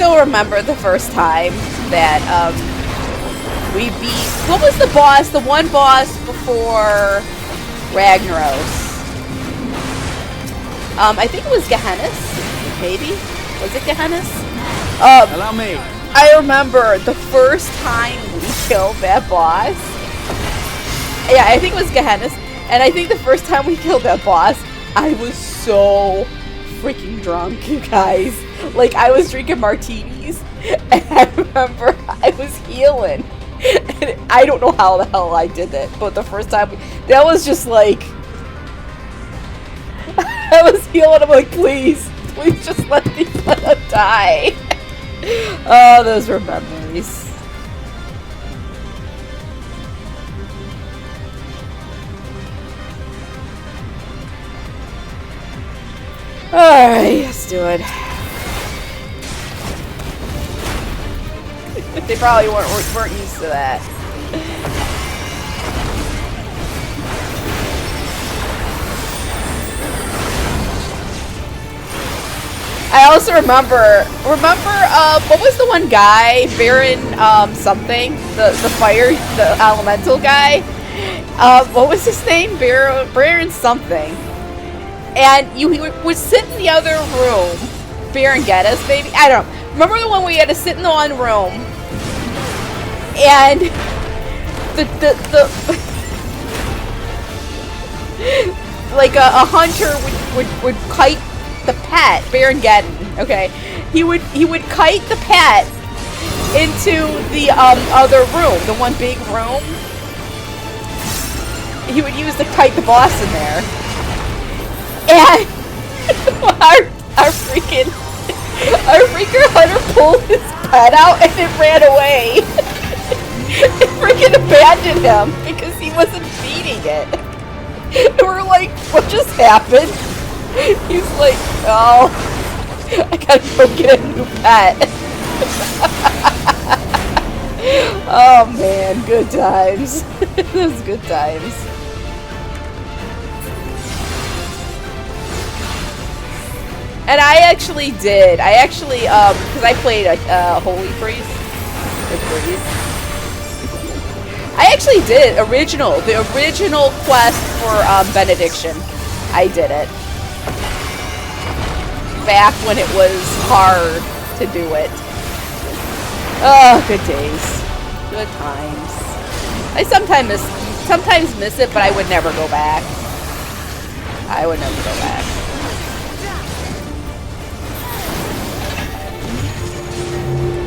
still remember the first time that we beat. What was the boss? The one boss before Ragnaros. I think it was Gehenna's. Maybe was it Gehenna's? Allow me. I remember the first time we killed that boss. Yeah, I think it was Gehenna's. And I think the first time we killed that boss, I was so freaking drunk, you guys. Like, I was drinking martinis, and I remember I was healing. And I don't know how the hell I did that, but the first time, that was just like... I was healing, I'm like, please just let him die. Oh, those were memories. Alright, let's do it. They probably weren't used to that. I also remember, what was the one guy, Baron, something? The fire, the elemental guy? What was his name? Baron something. And he would sit in the other room. Baron Geddes, maybe? I don't know. Remember the one where you had to sit in the one room? And like a hunter would kite the pet, Baron Geddon, okay? He would kite the pet into the other room, the one big room. He would use to kite the boss in there. And our freaking hunter pulled his pet out and it ran away. It freaking abandoned him because he wasn't feeding it. And we're like, what just happened? He's like, oh, I gotta go get a new pet. Oh man, good times. Those good times. And I actually did. Because I played a Holy Priest. I actually did the original quest for Benediction. I did it. Back when it was hard to do it. Oh, good days. Good times. I sometimes miss it, but I would never go back. I would never go back.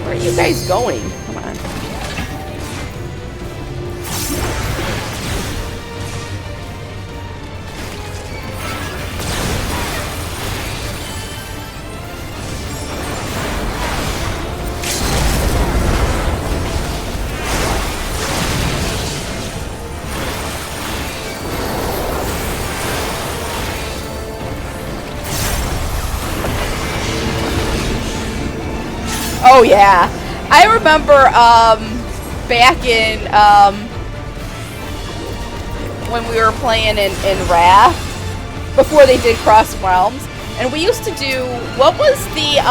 Where are you guys going? Come on. Oh yeah, I remember back in when we were playing in Wrath before they did Cross Realms, and we used to do, what was the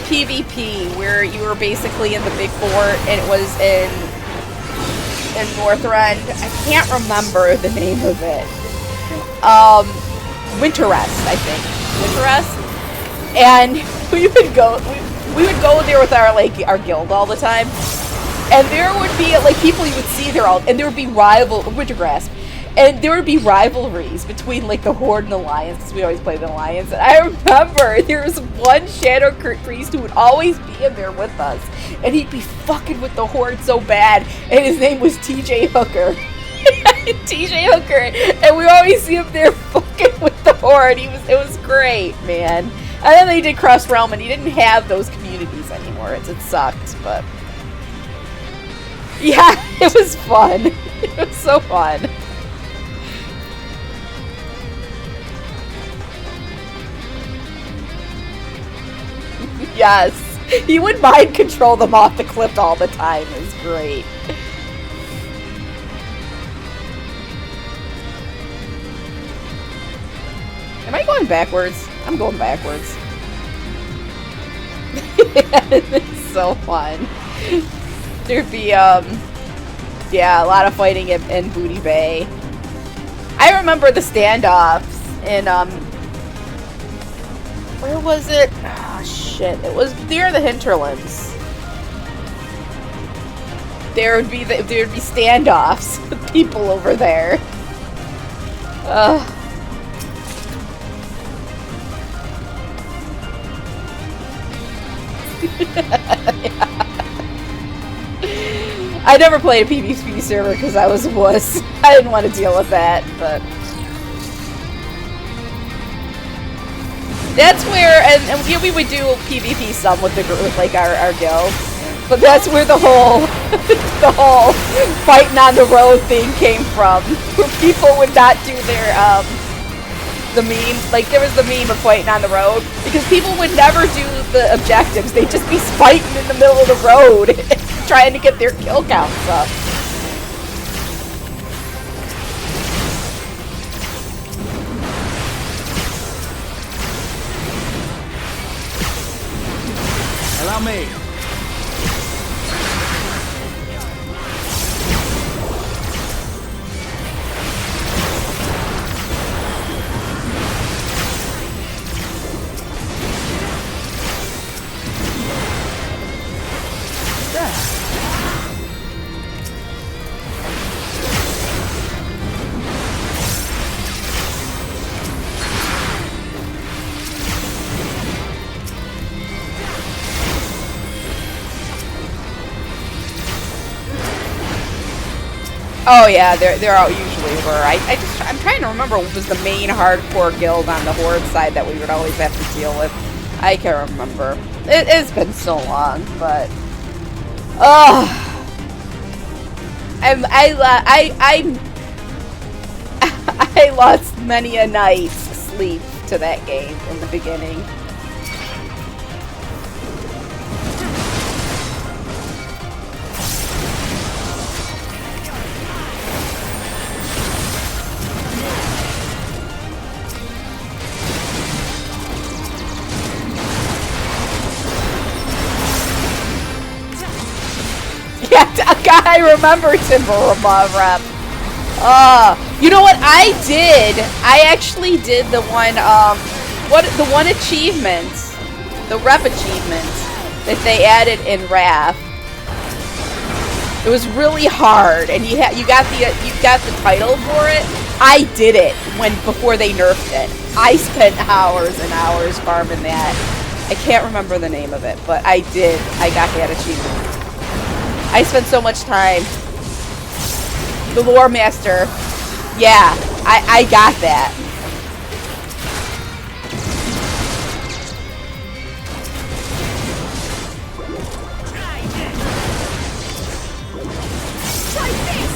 PvP where you were basically in the big fort and it was in Northrend. I can't remember the name of it. Winterrest, I think. Winterrest. And we would go there with our guild all the time, and there would be like people you would see there all, and there would be Wintergrasp, and there would be rivalries between like the Horde and the Alliance, because we always played the Alliance. And I remember there was one Shadow Priest who would always be in there with us, and he'd be fucking with the Horde so bad, and his name was TJ Hooker. TJ Hooker, and we always see him there fucking with the Horde. It was great, man. And then they did Cross Realm, and he didn't have those communities anymore. It sucked, but yeah, it was fun. It was so fun. Yes, he would mind control them off the cliff all the time. It was great. Am I going backwards? I'm going backwards. It's so fun. There'd be, yeah, a lot of fighting in Booty Bay. I remember the standoffs in, where was it? Oh, shit. It was near the hinterlands. There'd be standoffs with people over there. I never played a PvP server because I was a wuss. I didn't want to deal with that, but that's where, and yeah, we would do PvP some with like our guild, but that's where the whole the whole fighting on the road thing came from, where people would not do their the meme, like there was the meme of fighting on the road, because people would never do the objectives. They'd just be fighting in the middle of the road, trying to get their kill counts up. Allow me. Oh yeah, there all usually were. I'm trying to remember what was the main hardcore guild on the Horde side that we would always have to deal with. I can't remember. It's been so long, but I lost many a night's sleep to that game in the beginning. I remember Timber Rep. You know what I did? I actually did the one, the one achievement, the rep achievement that they added in Wrath. It was really hard, and you got the title for it. I did it before they nerfed it. I spent hours and hours farming that. I can't remember the name of it, but I did. I got that achievement. I spent so much time. The Lore Master. Yeah, I got that. Try this!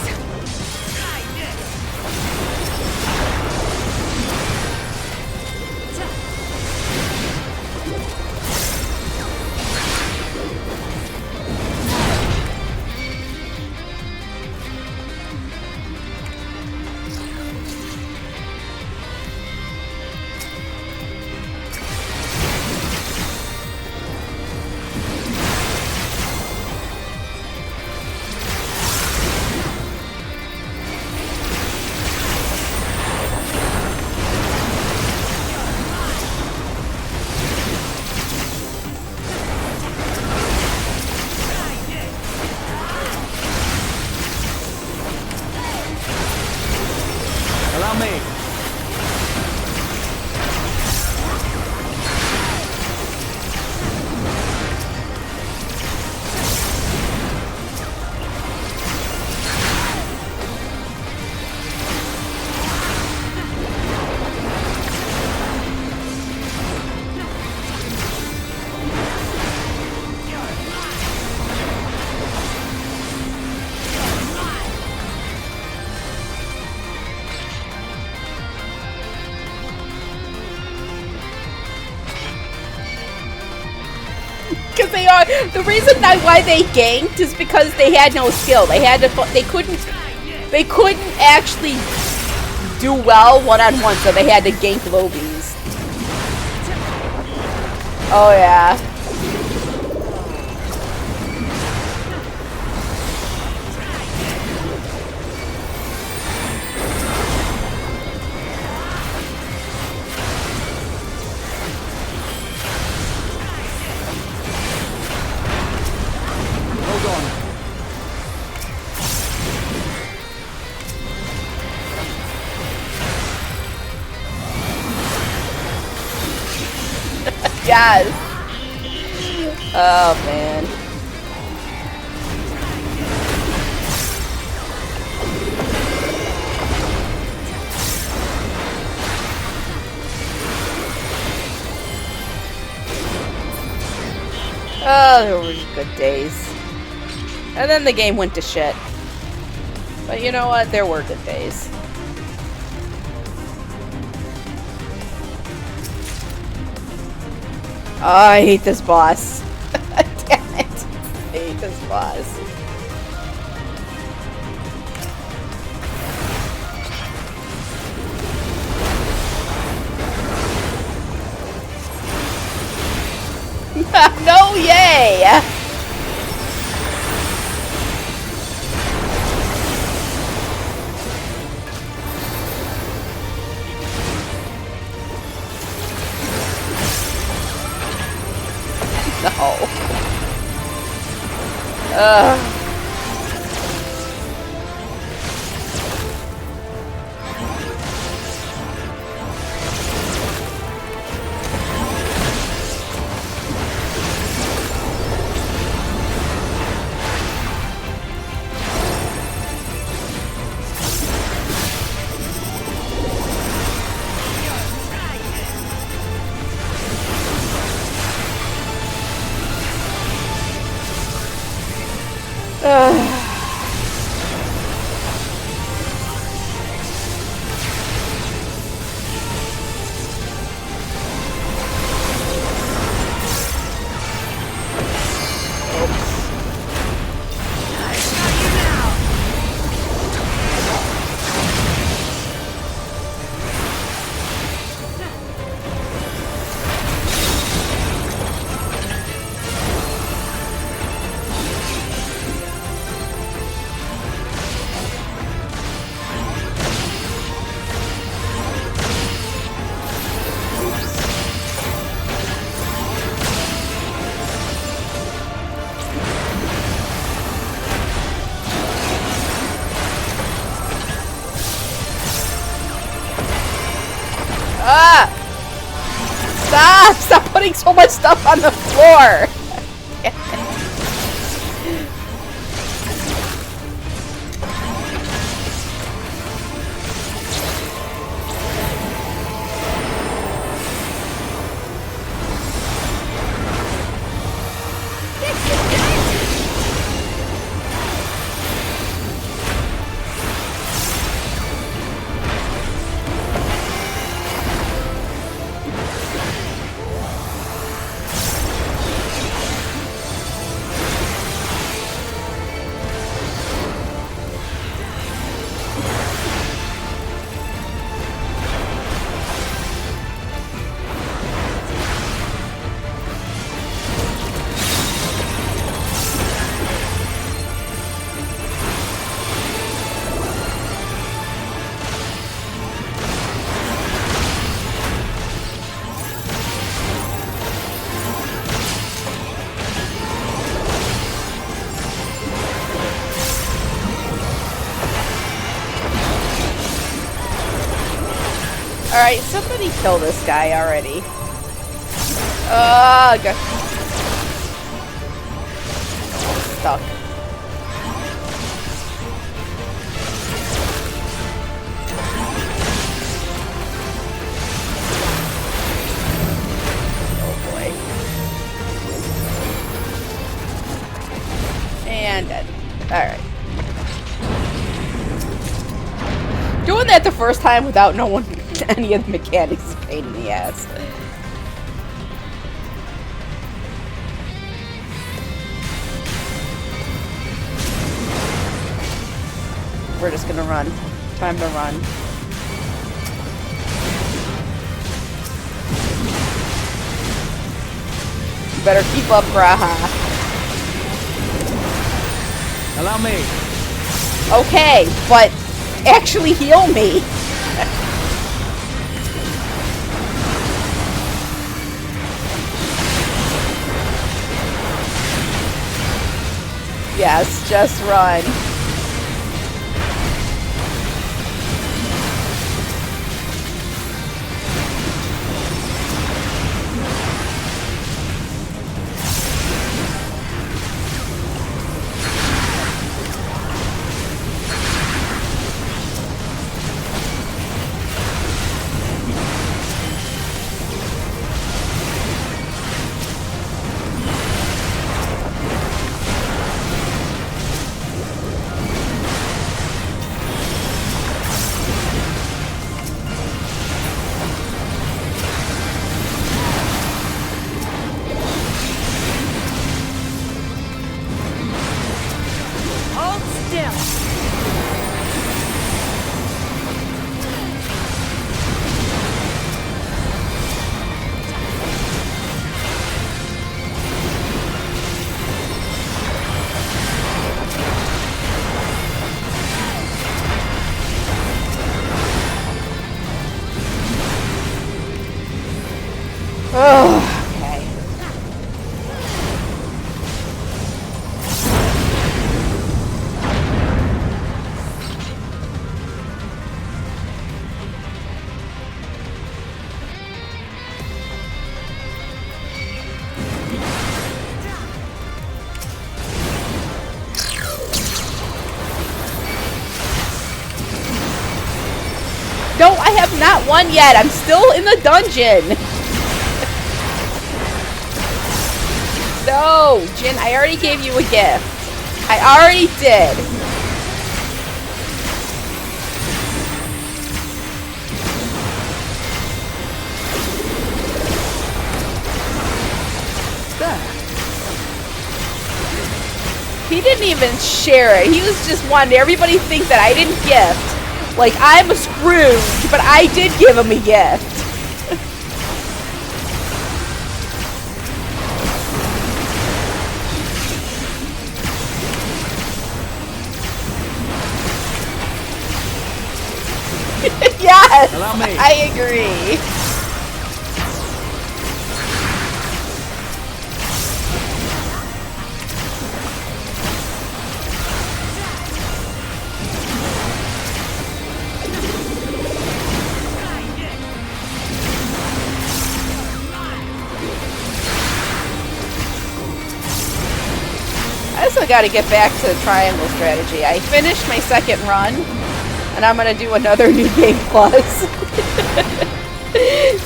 Because they are the reason why they ganked is because they had no skill. They couldn't actually do well one-on-one, so they had to gank lobies. Oh yeah. Yes! Oh, man. Oh, there were good days. And then the game went to shit. But you know what? There were good days. Oh, I hate this boss. Damn it. I hate this boss. No, yay! No. Stop putting so much stuff on the floor! Alright, somebody kill this guy already. Ugh. Stuck. Oh boy. And dead. Alright. Doing that the first time without knowing any of the mechanics is a pain in the ass. We're just gonna run. Time to run. You better keep up, Graha. Allow me. Okay, but actually heal me. Yes, just run. Oh, okay. No, I have not won yet. I'm still in the dungeon. No, Jin, I already gave you a gift. I already did. He didn't even share it. He was just wanting everybody to think that I didn't gift. Like, I'm a Scrooge, but I did give him a gift. Yes! Allow me. I agree. I still got to get back to the triangle strategy. I finished my second run, and I'm going to do another New Game Plus.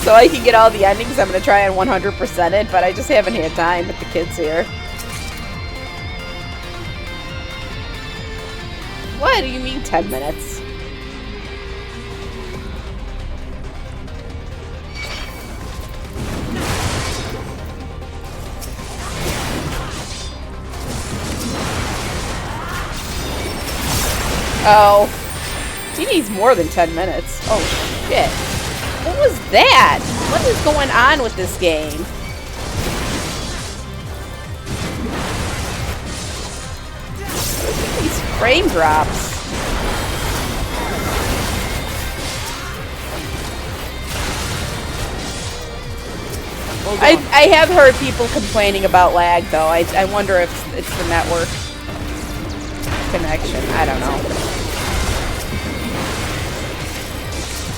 So I can get all the endings. I'm going to try and 100% it, but I just haven't had time with the kids here. What do you mean 10 minutes? Oh, he needs more than 10 minutes. Oh, shit. What was that? What is going on with this game? These frame drops. I have heard people complaining about lag, though. I wonder if it's the network connection. I don't know.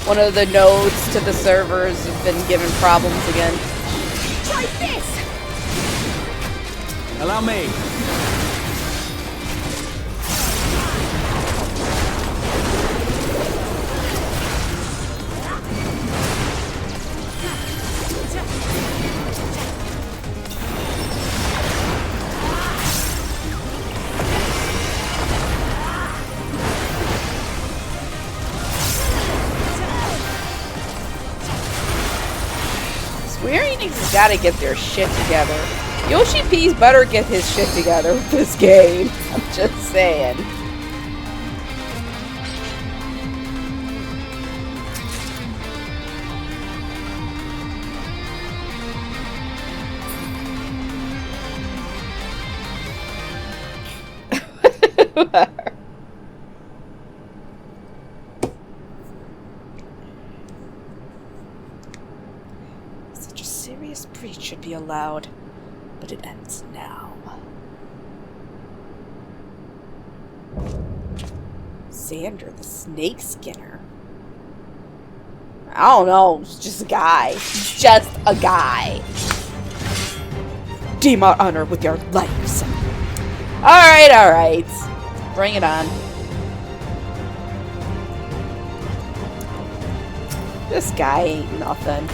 One of the nodes to the servers have been given problems again. Try this! Allow me. Square Enix has got to get their shit together. Yoshi P's better get his shit together with this game. I'm just saying. Such a serious breach should be allowed, but it ends now. Xander, the snake skinner. I don't know, he's just a guy. He's just a guy. Redeem our honor with your lives. Alright, alright. Bring it on. This guy ain't nothing.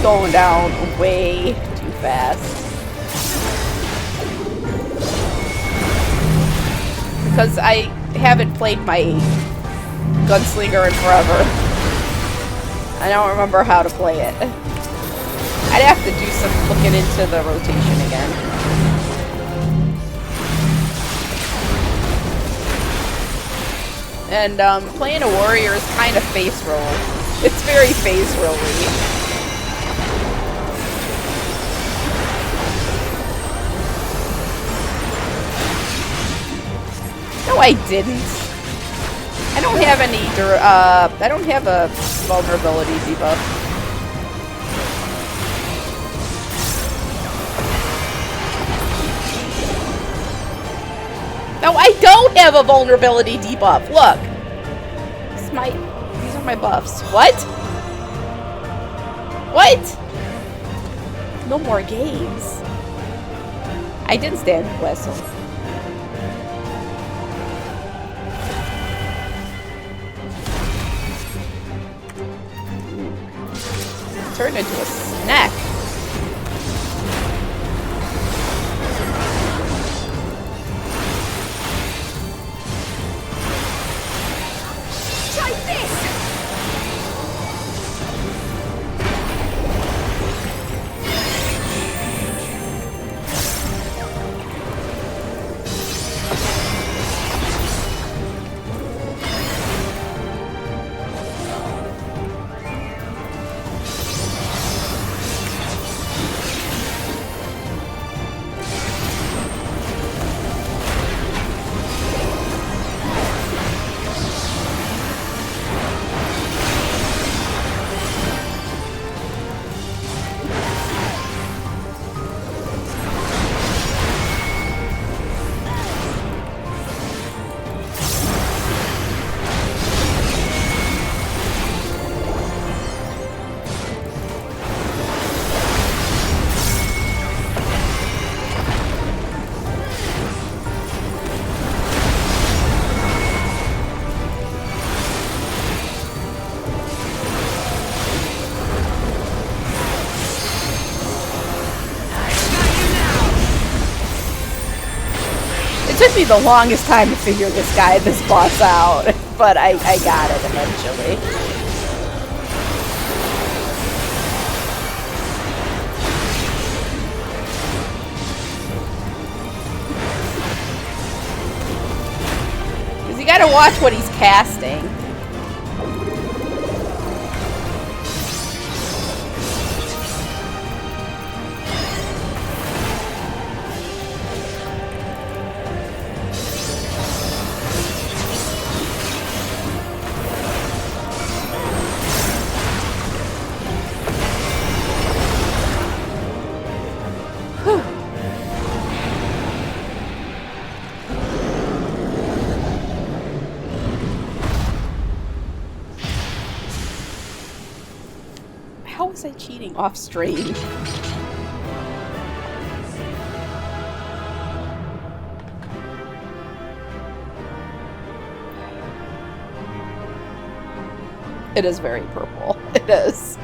going down way too fast. Because I haven't played my Gunslinger in forever. I don't remember how to play it. I'd have to do some looking into the rotation again. And playing a warrior is kind of face roll. It's very face rolly. No, I didn't. I don't have any. I don't have a vulnerability debuff. No, I don't have a vulnerability debuff. Look. These are my buffs. What? What? No more games. I didn't stand whistle. Turned into a snack. Try this! It took me the longest time to figure this boss out, but I got it eventually. Because you gotta watch what he's casting. How was I cheating off stream? It is very purple. It is.